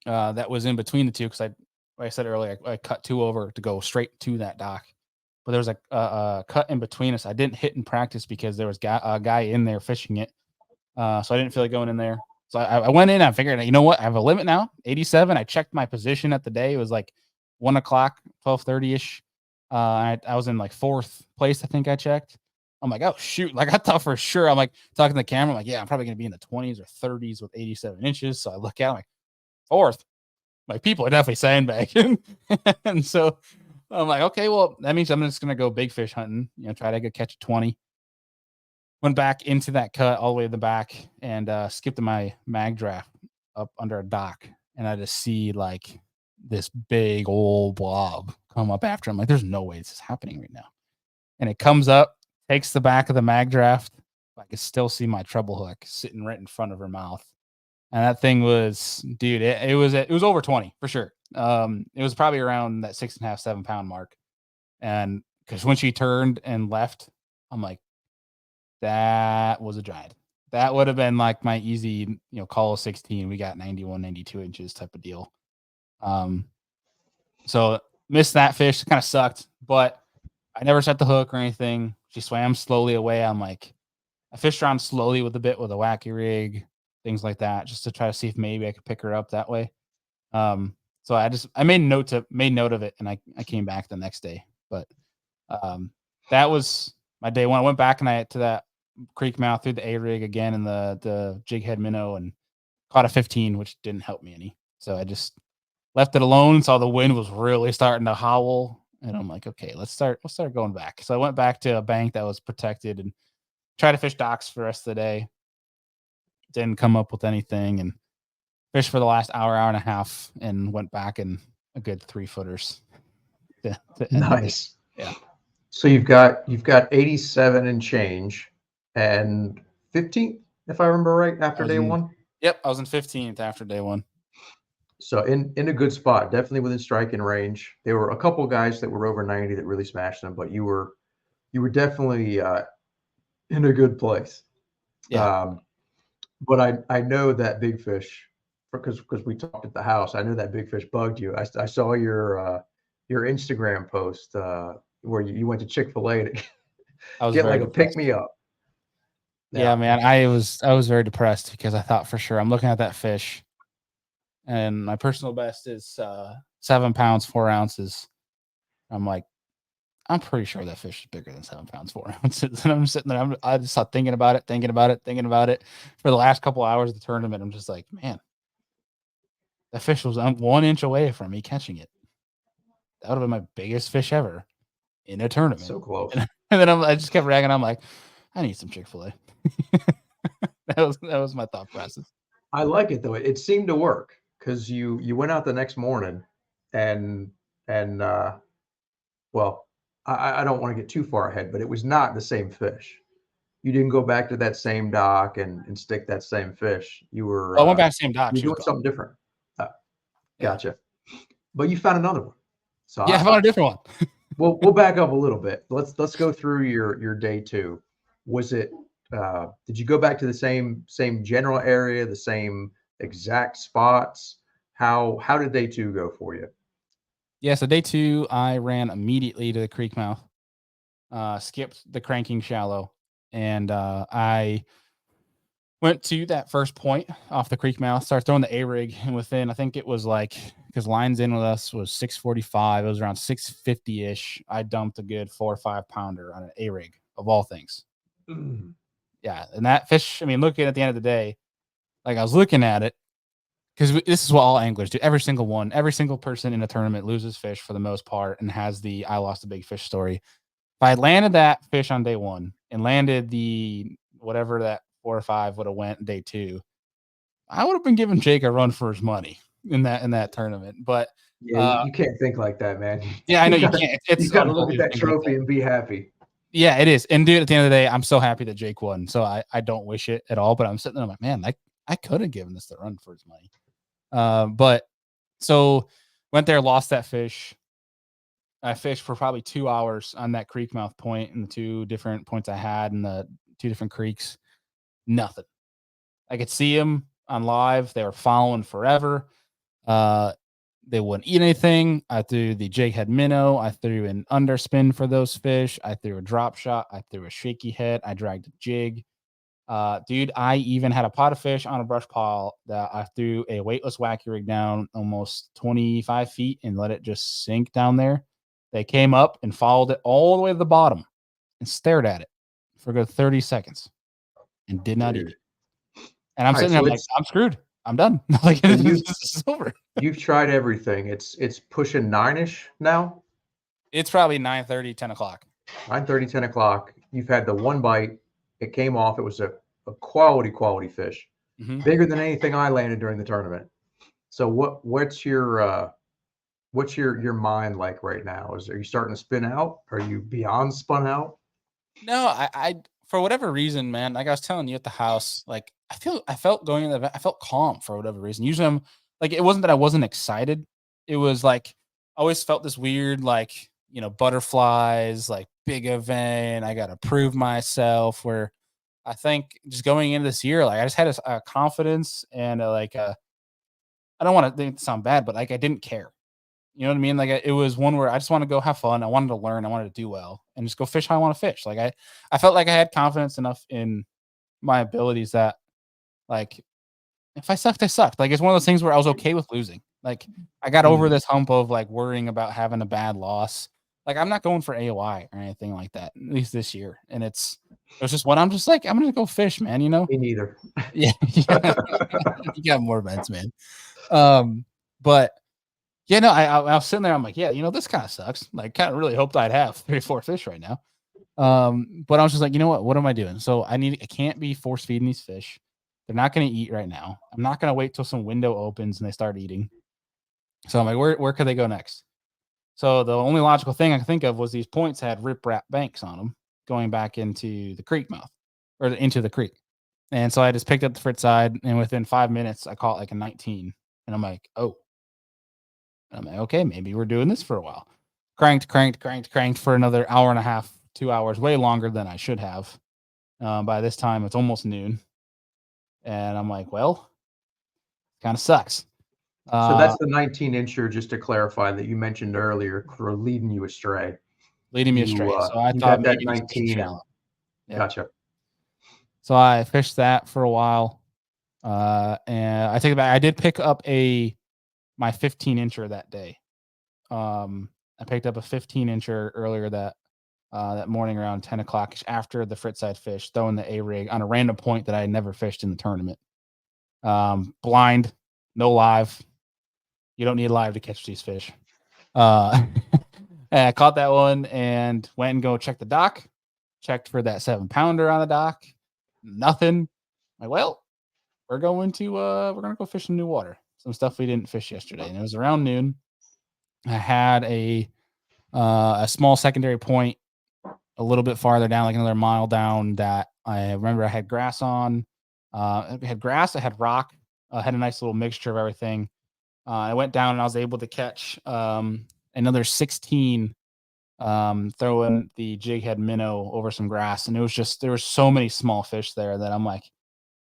S2: that was in between the 2 because like I said earlier, I cut 2 over to go straight to that dock. But there was a cut in between us. I didn't hit in practice because there was a guy in there fishing it. So I didn't feel like going in there. So I went in. I figured, you know what? I have a limit now, 87. I checked my position at the day. It was like 1 o'clock, 12:30 ish. I was in like 4th place. I think I checked. I'm like, oh shoot! Like, I thought for sure. I'm like talking to the camera. I'm like, yeah, I'm probably gonna be in the 20s or 30s with 87 inches. So I look at it, I'm like 4th. Like, people are definitely sandbagging. And so I'm like, okay, well, that means I'm just gonna go big fish hunting. Try to catch a 20. Went back into that cut all the way to the back and skipped my mag draft up under a dock, and I just see like this big old blob come up after him. Like, there's no way this is happening right now. And it comes up, takes the back of the mag draft. I can still see my treble hook sitting right in front of her mouth. And that thing was, dude, it was over 20 for sure. It was probably around that 6.5, 7 pound mark. And because when she turned and left, I'm like, that was a giant. That would have been like my easy, call of 16. We got 91, 92 inches type of deal. So missed that fish. Kind of sucked, but I never set the hook or anything. She swam slowly away. I'm like, I fished around slowly with a wacky rig, things like that, just to try to see if maybe I could pick her up that way. So So I made note of it, and I came back the next day. But that was my day one. I went back and I to that creek mouth through the A rig again and the jig head minnow and caught a 15, which didn't help me any. So I just left it alone. Saw the wind was really starting to howl, and I'm like, okay, let's start going back. So I went back to a bank that was protected and tried to fish docks for the rest of the day. Didn't come up with anything, and fished for the last hour and a half, and went back in a good 3-footers.
S1: Nice.
S2: Yeah.
S1: So you've got 87 and change, and 15th, if I remember right, after day one.
S2: Yep, I was in 15th after day one.
S1: So in a good spot, definitely within striking range. There were a couple guys that were over 90 that really smashed them, but you were definitely in a good place.
S2: Yeah.
S1: But I know that big fish, because we talked at the house. I know that big fish bugged you. I saw your Instagram post where you went to Chick-fil-A to get like a pick me up.
S2: Yeah, man, I was very depressed because I thought for sure I'm looking at that fish, and my personal best is 7 pounds 4 ounces. I'm like, I'm pretty sure that fish is bigger than 7 pounds 4 ounces. And I'm sitting there, I just started thinking about it for the last couple hours of the tournament. I'm just like, man, that fish was 1 inch away from me catching it. That would have been my biggest fish ever in a tournament.
S1: So close.
S2: And then I just kept ragging. I'm like, I need some Chick-fil-A. that was my thought process.
S1: I like it though. It seemed to work because you went out the next morning and well, I don't want to get too far ahead, but it was not the same fish. You didn't go back to that same dock and stick that same fish. You were
S2: I went back to the same dock.
S1: You're doing something different. Gotcha.
S2: Yeah.
S1: But you found another one. So
S2: yeah, I found a different one.
S1: we'll back up a little bit. Let's go through your day two. Was it did you go back to the same general area, the same exact spots? How did day two go for you?
S2: Yeah, so day two, I ran immediately to the creek mouth, skipped the cranking shallow, and I went to that first point off the creek mouth, started throwing the A-rig, and within, I think it was like, because lines in with us was 645, it was around 650-ish. I dumped a good 4 or 5 pounder on an A-rig, of all things.
S1: Mm.
S2: Yeah, and that fish, I mean, looking at the end of the day, like I was looking at it, because this is what all anglers do. Every single person in a tournament loses fish for the most part and has the I lost a big fish story. If I had landed that fish on day one and landed the whatever that 4 or 5 would have went day two, I would have been giving Jake a run for his money in that tournament. But
S1: yeah, you can't think like that, man.
S2: Yeah, I know you can't.
S1: You got to look at that trophy and be happy.
S2: Yeah, it is. And dude, at the end of the day, I'm so happy that Jake won. So I don't wish it at all. But I'm sitting there, I'm like, man, I could have given this the run for his money. But so went there, lost that fish. I fished for probably 2 hours on that creek mouth point and the 2 different points I had in the 2 different creeks. Nothing. I could see them on live. They were following forever. They wouldn't eat anything. I threw the jig head minnow. I threw an underspin for those fish. I threw a drop shot. I threw a shaky head. I dragged a jig. Dude, I even had a pot of fish on a brush pile that I threw a weightless wacky rig down almost 25 feet and let it just sink down there. They came up and followed it all the way to the bottom and stared at it for a good 30 seconds and did not eat it. And I'm sitting there like, I'm screwed. I'm done. Like, this is over.
S1: You've tried everything. It's pushing 9-ish now.
S2: It's probably 9:30, 10 o'clock.
S1: 9:30, 10 o'clock. You've had the one bite. It came off. It was a quality fish, bigger than anything I landed during the tournament. So what's your mind like right now? Are you starting to spin out? Are you beyond spun out?
S2: No, I for whatever reason, man, like I was telling you at the house, like I felt going in the event, I felt calm for whatever reason. Usually I'm like, it wasn't that I wasn't excited. It was like I always felt this weird, like, butterflies, like big event. I got to prove myself. Where I think just going into this year, like I just had a confidence and I don't want to sound bad, but like I didn't care. You know what I mean? Like it was one where I just want to go have fun. I wanted to learn. I wanted to do well and just go fish how I want to fish. Like I felt like I had confidence enough in my abilities that, like, if I sucked, I sucked. Like it's one of those things where I was okay with losing. Like, I got over this hump of like worrying about having a bad loss. Like, I'm not going for AOI or anything like that, at least this year. And it was just what I'm just like, I'm gonna go fish, man. You know?
S1: Me neither.
S2: Yeah, yeah. You got more events, man. But yeah, no, I was sitting there. I'm like, yeah, this kind of sucks. Like, kind of really hoped I'd have 3-4 fish right now. But I was just like, you know what? What am I doing? So I can't be force feeding these fish. They're not going to eat right now. I'm not going to wait till some window opens and they start eating. So I'm like, where could they go next? So the only logical thing I could think of was these points had riprap banks on them going back into the creek mouth or into the creek. And so I just picked up the frit side, and within 5 minutes, I caught like a 19. And I'm like, oh. And I'm like, okay, maybe we're doing this for a while. Cranked for another hour and a half, 2 hours, way longer than I should have. By this time, it's almost noon. And I'm like, well, kind of sucks.
S1: So that's the 19-incher, just to clarify, that you mentioned earlier for leading you astray.
S2: Leading me astray. So I
S1: you
S2: thought
S1: got that
S2: maybe he's being
S1: 19
S2: shallow.
S1: Yeah. Gotcha.
S2: So I fished that for a while. And I take it back. I did pick up my 15-incher that day. I picked up a 15-incher earlier that morning around 10 o'clock after the fritside fish, throwing the A-rig on a random point that I had never fished in the tournament. Blind, no live. You don't need live to catch these fish. And I caught that one and went and go check the dock. Checked for that 7-pounder on the dock. Nothing. Like, well, we're going to go fish some new water. Some stuff we didn't fish yesterday. And it was around noon. I had a small secondary point a little bit farther down, like another mile down, that I remember I had grass on. I had grass, I had rock, I had a nice little mixture of everything. I went down and I was able to catch another 16 throwing the jig head minnow over some grass. And it was just, there were so many small fish there that I'm like,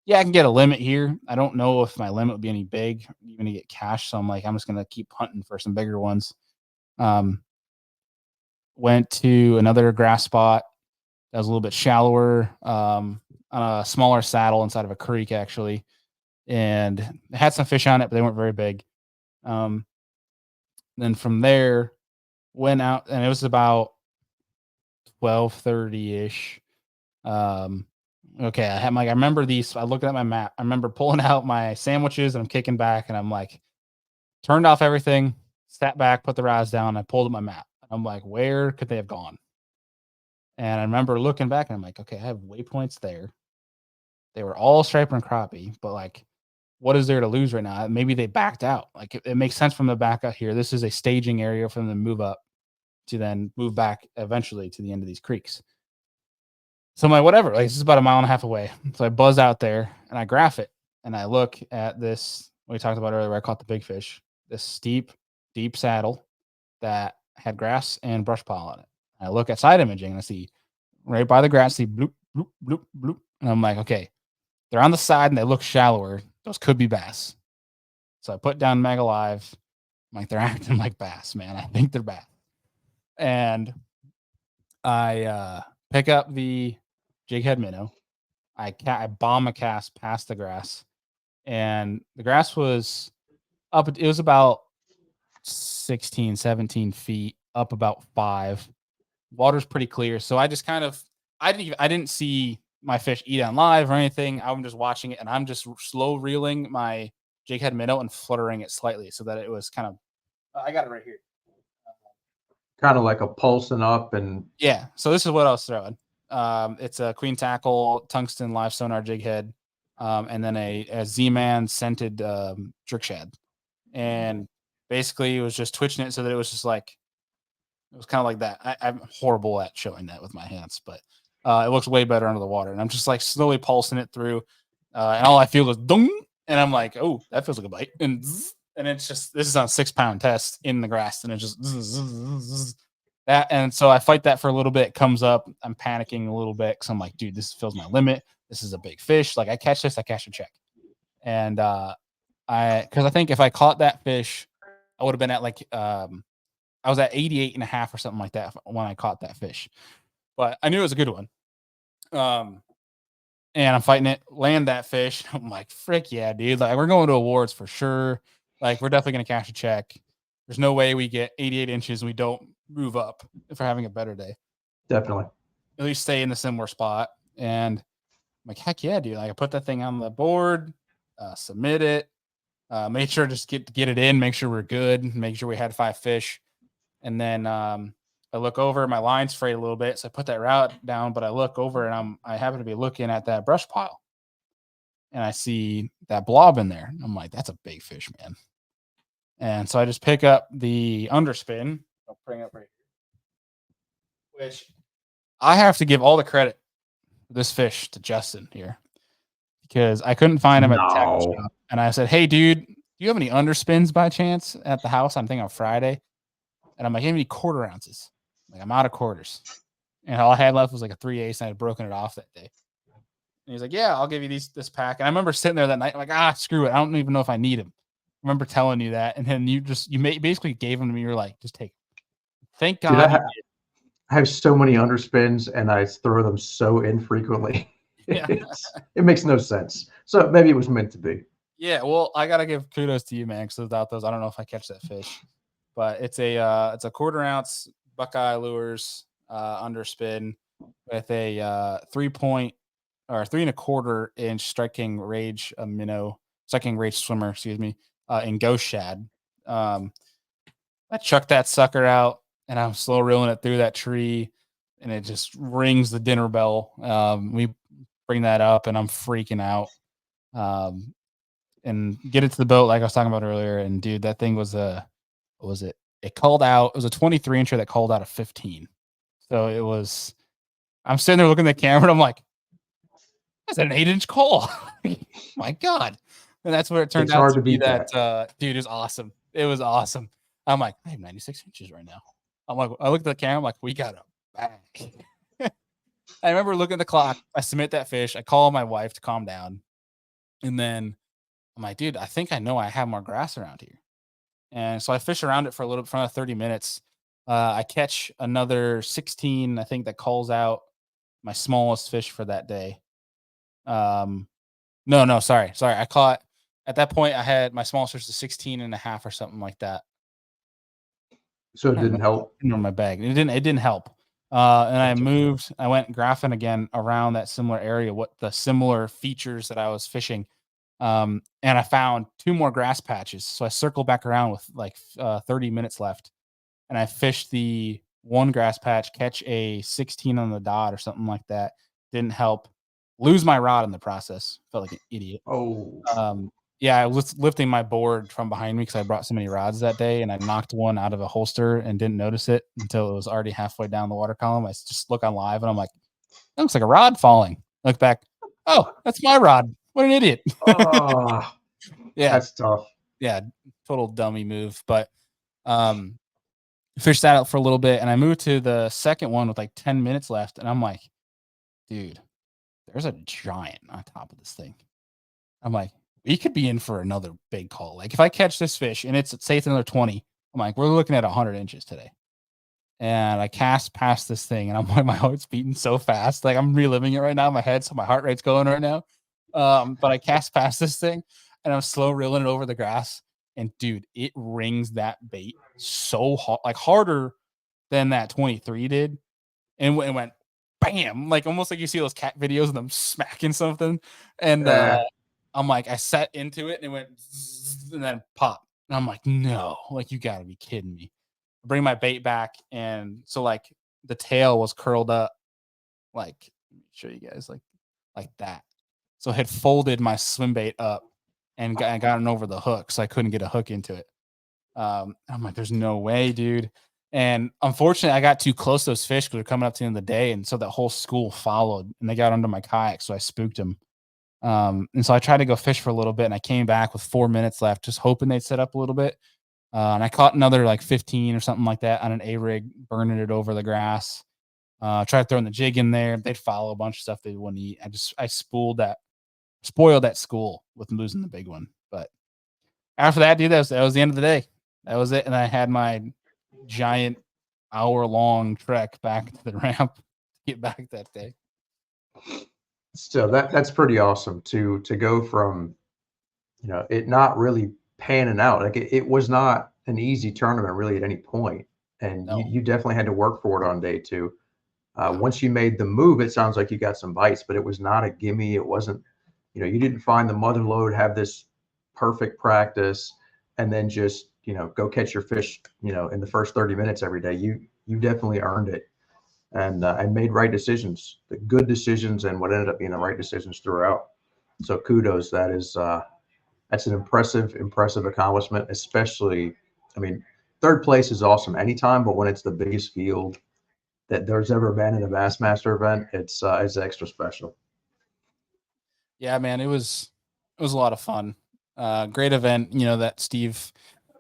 S2: yeah, I can get a limit here. I don't know if my limit would be any big, even to get cash. So I'm like, I'm just going to keep hunting for some bigger ones. Went to another grass spot that was a little bit shallower, on a smaller saddle inside of a creek, actually. And it had some fish on it, but they weren't very big. Then from there, went out, and it was about 12:30-ish. Okay, I remember these. I looked at my map. I remember pulling out my sandwiches, and I'm kicking back, and I'm like, turned off everything, sat back, put the rods down. I pulled up my map. I'm like, where could they have gone? And I remember looking back, and I'm like, okay, I have waypoints there. They were all striper and crappie, but like, what is there to lose right now? Maybe they backed out. Like, it makes sense from the back out here. This is a staging area for them to move up to then move back eventually to the end of these creeks. So I'm like, whatever. Like, this is about a mile and a half away. So I buzz out there and I graph it, and I look at this. We talked about earlier, where I caught the big fish. This steep, deep saddle that had grass and brush pile on it. I look at side imaging and I see right by the grass, see bloop, bloop, bloop, bloop. And I'm like, okay, they're on the side and they look shallower. Those could be bass. So I put down Mega Live. I'm like, they're acting like bass, man. I think they're bass. And I pick up the jig head minnow. I bomb a cast past the grass. And the grass was up. It was about 16, 17 feet, up about 5. Water's pretty clear. So I just kind of, I didn't see my fish eat on live or anything. I'm just watching it, and I'm just slow reeling my jig head minnow and fluttering it slightly so that it was kind of, I got it right here.
S1: Kind of like a pulsing up. And
S2: yeah. So this is what I was throwing. It's a queen tackle tungsten live sonar jig head, and then a Z-Man scented jerk shad. And basically it was just twitching it so that it was just like, it was kind of like that. I'm horrible at showing that with my hands, but it looks way better under the water. And I'm just like slowly pulsing it through, and all I feel is dung, and I'm like, oh, that feels like a bite, and it's just, this is on a 6-pound test in the grass, and it just that. And so I fight that for a little bit. It comes up. I'm panicking a little bit because I'm like, dude, this feels my limit. This is a big fish. Like, I catch this, I cash a check. And because I think if I caught that fish, I would have been at like I was at 88.5 or something like that when I caught that fish. But I knew it was a good one. And I'm fighting it, land that fish. I'm like, frick yeah, dude. Like, we're going to awards for sure. Like, we're definitely going to cash a check. There's no way we get 88 inches and we don't move up if we're having a better day.
S1: Definitely.
S2: At least stay in the similar spot. And I'm like, heck yeah, dude. Like, I put that thing on the board, submit it, made sure just get it in, make sure we're good, make sure we had 5 fish. And then I look over, my line's frayed a little bit, so I put that route down, but I look over and I happen to be looking at that brush pile. And I see that blob in there. I'm like, that's a big fish, man. And so I just pick up the underspin. I'll bring it up right here. Which I have to give all the credit for this fish to Justin here. Because I couldn't find him at the tackle shop. And I said, hey, dude, do you have any underspins by chance at the house? I'm thinking on Friday. And I'm like, give me quarter ounces. Like, I'm out of quarters. And all I had left was like a 3/8, and I had broken it off that day. And he's like, yeah, I'll give you this pack. And I remember sitting there that night, like, screw it. I don't even know if I need him. I remember telling you that. And then you basically gave them to me. You're like, just take them. Thank God.
S1: Dude, I have so many underspins and I throw them so infrequently.
S2: Yeah.
S1: It makes no sense. So maybe it was meant to be.
S2: Yeah. Well, I got to give kudos to you, man. Because without those, I don't know if I catch that fish. But it's a quarter ounce Buckeye Lures underspin with a 3 point or 3 1/4 inch striking rage minnow, striking rage swimmer, excuse me, in ghost shad. I chucked that sucker out and I'm slow reeling it through that tree and it just rings the dinner bell. We bring that up and I'm freaking out. And get it to the boat like I was talking about earlier. And dude, that thing was what was it? It called out. It was a 23 incher that called out a 15. So it was. I'm sitting there looking at the camera and I'm like, that's an 8-inch call. My God. And that's where it turned out to be that. Dude, is awesome. It was awesome. I'm like, I have 96 inches right now. I'm like, I look at the camera. I'm like, we got a bag. I remember looking at the clock. I submit that fish. I call my wife to calm down. And then I'm like, dude, I think I know I have more grass around here. And so I fish around it for a little bit, for another 30 minutes. I catch another 16, I think, that calls out my smallest fish for that day. No, sorry. I caught, at that point, I had my smallest fish to 16 and a half or something like that.
S1: So it didn't help?
S2: In my bag. It didn't help. And I went graphing again around that similar area, what the similar features that I was fishing. And I found 2 more grass patches. So I circled back around with like 30 minutes left. And I fished the one grass patch, catch a 16 on the dot or something like that. Didn't help. Lose my rod in the process. Felt like an idiot.
S1: Oh.
S2: Yeah, I was lifting my board from behind me because I brought so many rods that day, and I knocked one out of a holster and didn't notice it until it was already halfway down the water column. I just look on live, and I'm like, that looks like a rod falling. Look back. Oh, that's my rod. What an idiot.
S1: Oh,
S2: yeah.
S1: That's tough.
S2: Yeah, total dummy move. But fished that out for a little bit, and I moved to the second one with like 10 minutes left, and I'm like, dude, there's a giant on top of this thing. I'm like, we could be in for another big call. Like, if I catch this fish and it's say it's another 20, I'm like, we're looking at 100 inches today. And I cast past this thing, and I'm like, my heart's beating so fast. Like, I'm reliving it right now in my head, so my heart rate's going right now. But I cast past this thing, and I'm slow reeling it over the grass. And dude, it rings that bait so hard, like harder than that 23 did. And it went bam, like almost like you see those cat videos of them smacking something. And I'm like, I set into it and it went and then pop. And I'm like, no, like, you gotta be kidding me. I bring my bait back, and so like the tail was curled up, like, let me show you guys, like that. So I had folded my swim bait up and gotten over the hook, so I couldn't get a hook into it. I'm like, there's no way, dude. And unfortunately, I got too close to those fish because they're coming up to the end of the day, and so that whole school followed, and they got under my kayak, so I spooked them. And so I tried to go fish for a little bit, and I came back with 4 minutes left, just hoping they'd set up a little bit. And I caught another like 15 or something like that on an A-rig, burning it over the grass. Tried throwing the jig in there. They'd follow a bunch of stuff they wouldn't eat. I spoiled that school with losing the big one. But after that, dude, that was the end of the day. That was it. And I had my giant hour-long trek back to the ramp to get back that day.
S1: So that's pretty awesome to go from, it not really panning out. Like it was not an easy tournament really at any point, and
S2: No.
S1: you definitely had to work for it on day two.
S2: Yeah.
S1: Once you made the move, it sounds like you got some bites, but it was not a gimme. It wasn't, you didn't find the mother lode, have this perfect practice, and then just, go catch your fish, in the first 30 minutes every day. You definitely earned it, and made right decisions, the good decisions, and what ended up being the right decisions throughout. So kudos. That's an impressive accomplishment, especially, I mean, third place is awesome anytime, but when it's the biggest field that there's ever been in a Bassmaster event, it's extra special.
S2: Yeah, man, it was a lot of fun. Great event, that Steve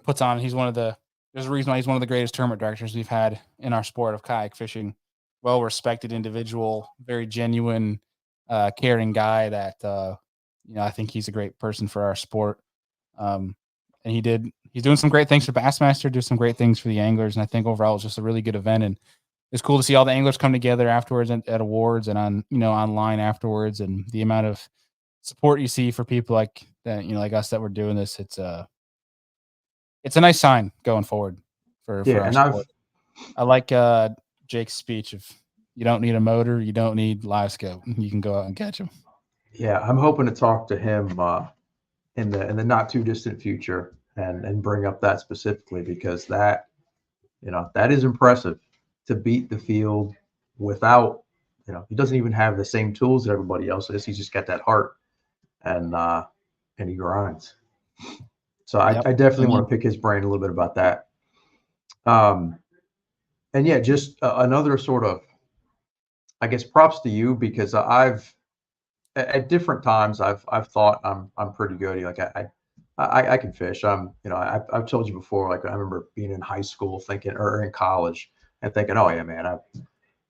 S2: puts on. There's a reason why he's one of the greatest tournament directors we've had in our sport of kayak fishing. Well respected individual, very genuine, caring guy that I think he's a great person for our sport. Um, and he's doing some great things for Bassmaster, do some great things for the anglers, and I think overall it's just a really good event. And it's cool to see all the anglers come together afterwards at awards and online afterwards, and the amount of support you see for people like that, like us that were doing this. It's a nice sign going forward for our
S1: And
S2: sport. I like Jake's speech of, you don't need a motor, you don't need live scope, you can go out and catch them.
S1: I'm hoping to talk to him in the not too distant future, and bring up that specifically, because that is impressive, to beat the field without, he doesn't even have the same tools that everybody else is. He's just got that heart, and he grinds. So
S2: Yep.
S1: I definitely want to pick his brain a little bit about that. And yeah, just another sort of, I guess, props to you, because at different times I've thought I'm pretty good. Like I can fish. I've told you before. Like I remember being in high school thinking, or in college, and thinking, oh yeah, man,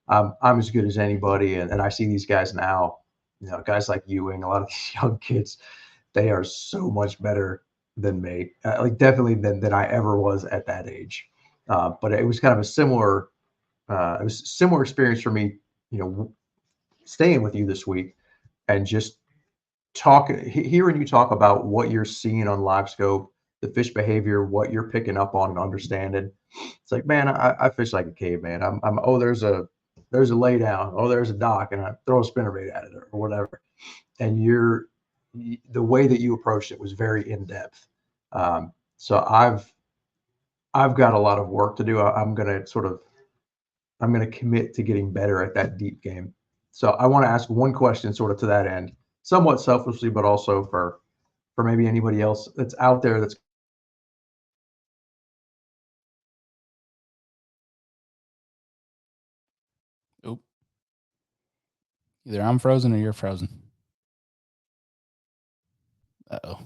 S1: I'm as good as anybody. And I see these guys now, guys like Ewing, a lot of these young kids, they are so much better than me, like definitely than I ever was at that age. But it was kind of a similar, it was a similar experience for me, staying with you this week, and just hearing you talk about what you're seeing on live scope, the fish behavior, what you're picking up on and understanding. It's like, man, I fish like a caveman. Oh, there's a lay down. Oh, there's a dock, and I throw a spinnerbait at it, or whatever. And the way that you approached it was very in depth. So I've got a lot of work to do. I'm gonna commit to getting better at that deep game. So I want to ask one question, sort of to that end, somewhat selfishly, but also for maybe anybody else that's out there that's.
S2: Oop. Either I'm frozen or you're frozen. Uh-oh.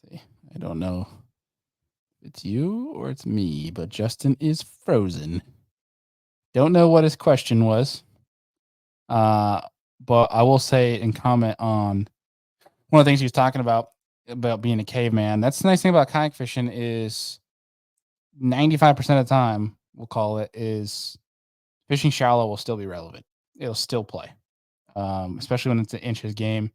S2: See, I don't know if it's you or it's me, but Justin is frozen. Don't know what his question was. But I will say and comment on one of the things he was talking about being a caveman. That's the nice thing about kayak fishing is 95% of the time, we'll call it, is fishing shallow will still be relevant. It'll still play, especially when it's an inches game.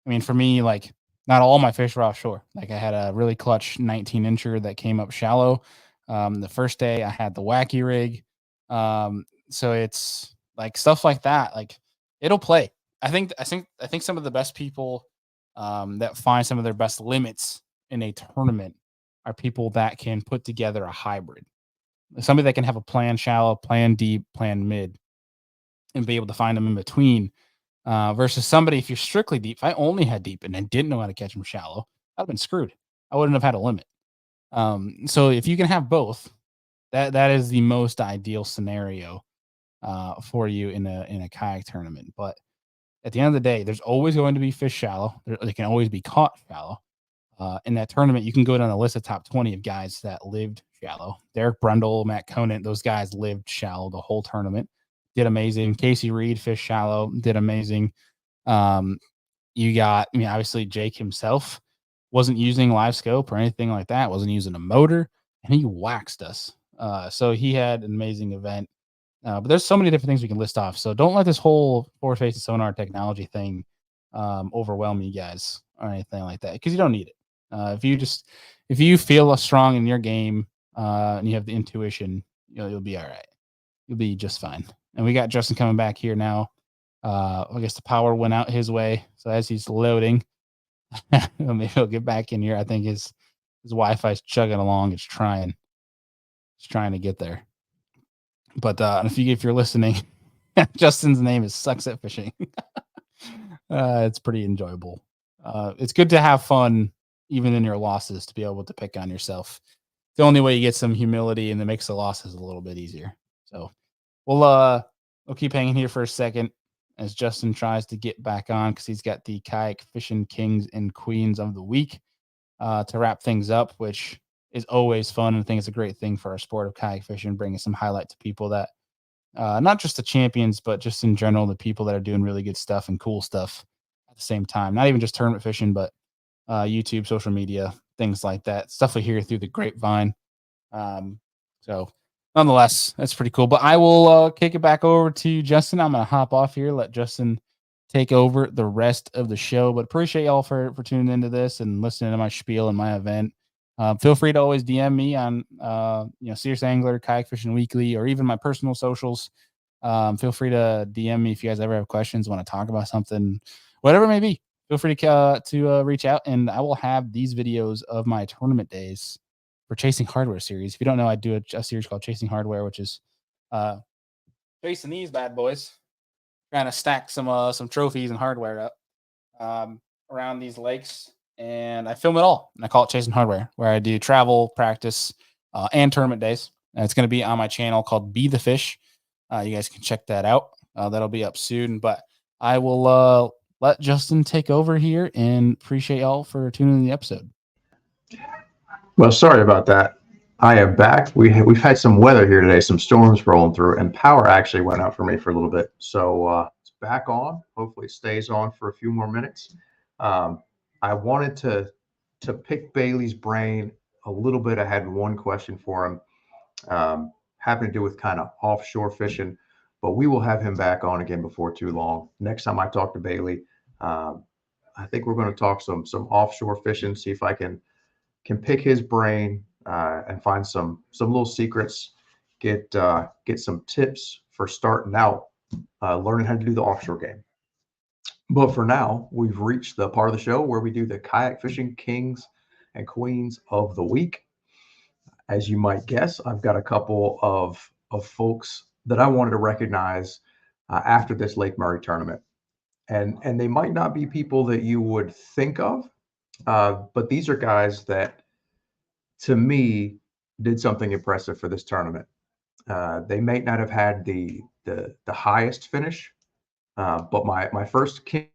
S2: I mean, for me, like, not all my fish were offshore. Like, I had a really clutch 19-incher that came up shallow. The first day I had the wacky rig. So it's like stuff like that. Like, it'll play. I think some of the best people that find some of their best limits in a tournament are people that can put together a hybrid. Somebody that can have a plan shallow, plan deep, plan mid, and be able to find them in between. Versus somebody, if you're strictly deep, if I only had deep and then didn't know how to catch them shallow, I'd have been screwed. I wouldn't have had a limit. So if you can have both, that is the most ideal scenario for you in a kayak tournament. But at the end of the day, there's always going to be fish shallow. They can always be caught shallow. In that tournament, you can go down a list of top 20 of guys that lived shallow. Derek Brundle, Matt Conant, those guys lived shallow the whole tournament. Did amazing. Casey Reed, fish shallow, did amazing. You got, I mean, obviously Jake himself wasn't using live scope or anything like that, wasn't using a motor, and he waxed us. So he had an amazing event. But there's so many different things we can list off. So don't let this whole forward-facing sonar technology thing overwhelm you guys or anything like that, because you don't need it. If you feel strong in your game and you have the intuition, you'll be all right. You'll be just fine. And we got Justin coming back here now. I guess the power went out his way, so as he's loading, maybe he'll get back in here. I think his Wi-Fi's chugging along. It's trying to get there. But if you're listening, Justin's name is Sucks at Fishing. It's pretty enjoyable. It's good to have fun even in your losses, to be able to pick on yourself. The only way you get some humility, and it makes the losses a little bit easier. So we'll keep hanging here for a second as Justin tries to get back on, because he's got the Kayak Fishing Kings and Queens of the Week to wrap things up, which is always fun. And I think it's a great thing for our sport of kayak fishing, bringing some highlight to people that not just the champions, but just in general, the people that are doing really good stuff and cool stuff at the same time. Not even just tournament fishing, but YouTube, social media, things like that. Stuff we hear through the grapevine. So nonetheless, that's pretty cool. But I will kick it back over to Justin. I'm going to hop off here, let Justin take over the rest of the show. But appreciate y'all for tuning into this and listening to my spiel and my event. Feel free to always DM me on Serious Angler, Kayak Fishing Weekly, or even my personal socials. Feel free to DM me if you guys ever have questions, want to talk about something, whatever it may be. Feel free to reach out, and I will have these videos of my tournament days for Chasing Hardware series. If you don't know, I do a series called Chasing Hardware, which is chasing these bad boys, trying to stack some trophies and hardware up around these lakes. And I film it all, and I call it Chasing Hardware, where I do travel, practice, and tournament days. And it's going to be on my channel called Be the Fish. You guys can check that out. That'll be up soon. But I will let Justin take over here, and appreciate y'all for tuning in the episode.
S1: Well, sorry about that. I am back. We've had some weather here today, some storms rolling through, and power actually went out for me for a little bit. So it's back on. Hopefully it stays on for a few more minutes. I wanted to pick Bailey's brain a little bit. I had one question for him, having to do with kind of offshore fishing, but we will have him back on again before too long. Next time I talk to Bailey, I think we're going to talk some offshore fishing, see if I can pick his brain and find some little secrets, get some tips for starting out, learning how to do the offshore game. But for now, we've reached the part of the show where we do the Kayak Fishing Kings and Queens of the Week. As you might guess, I've got a couple of folks that I wanted to recognize after this Lake Murray tournament. And they might not be people that you would think of, but these are guys that, to me, did something impressive for this tournament. They may not have had the highest finish, but my first king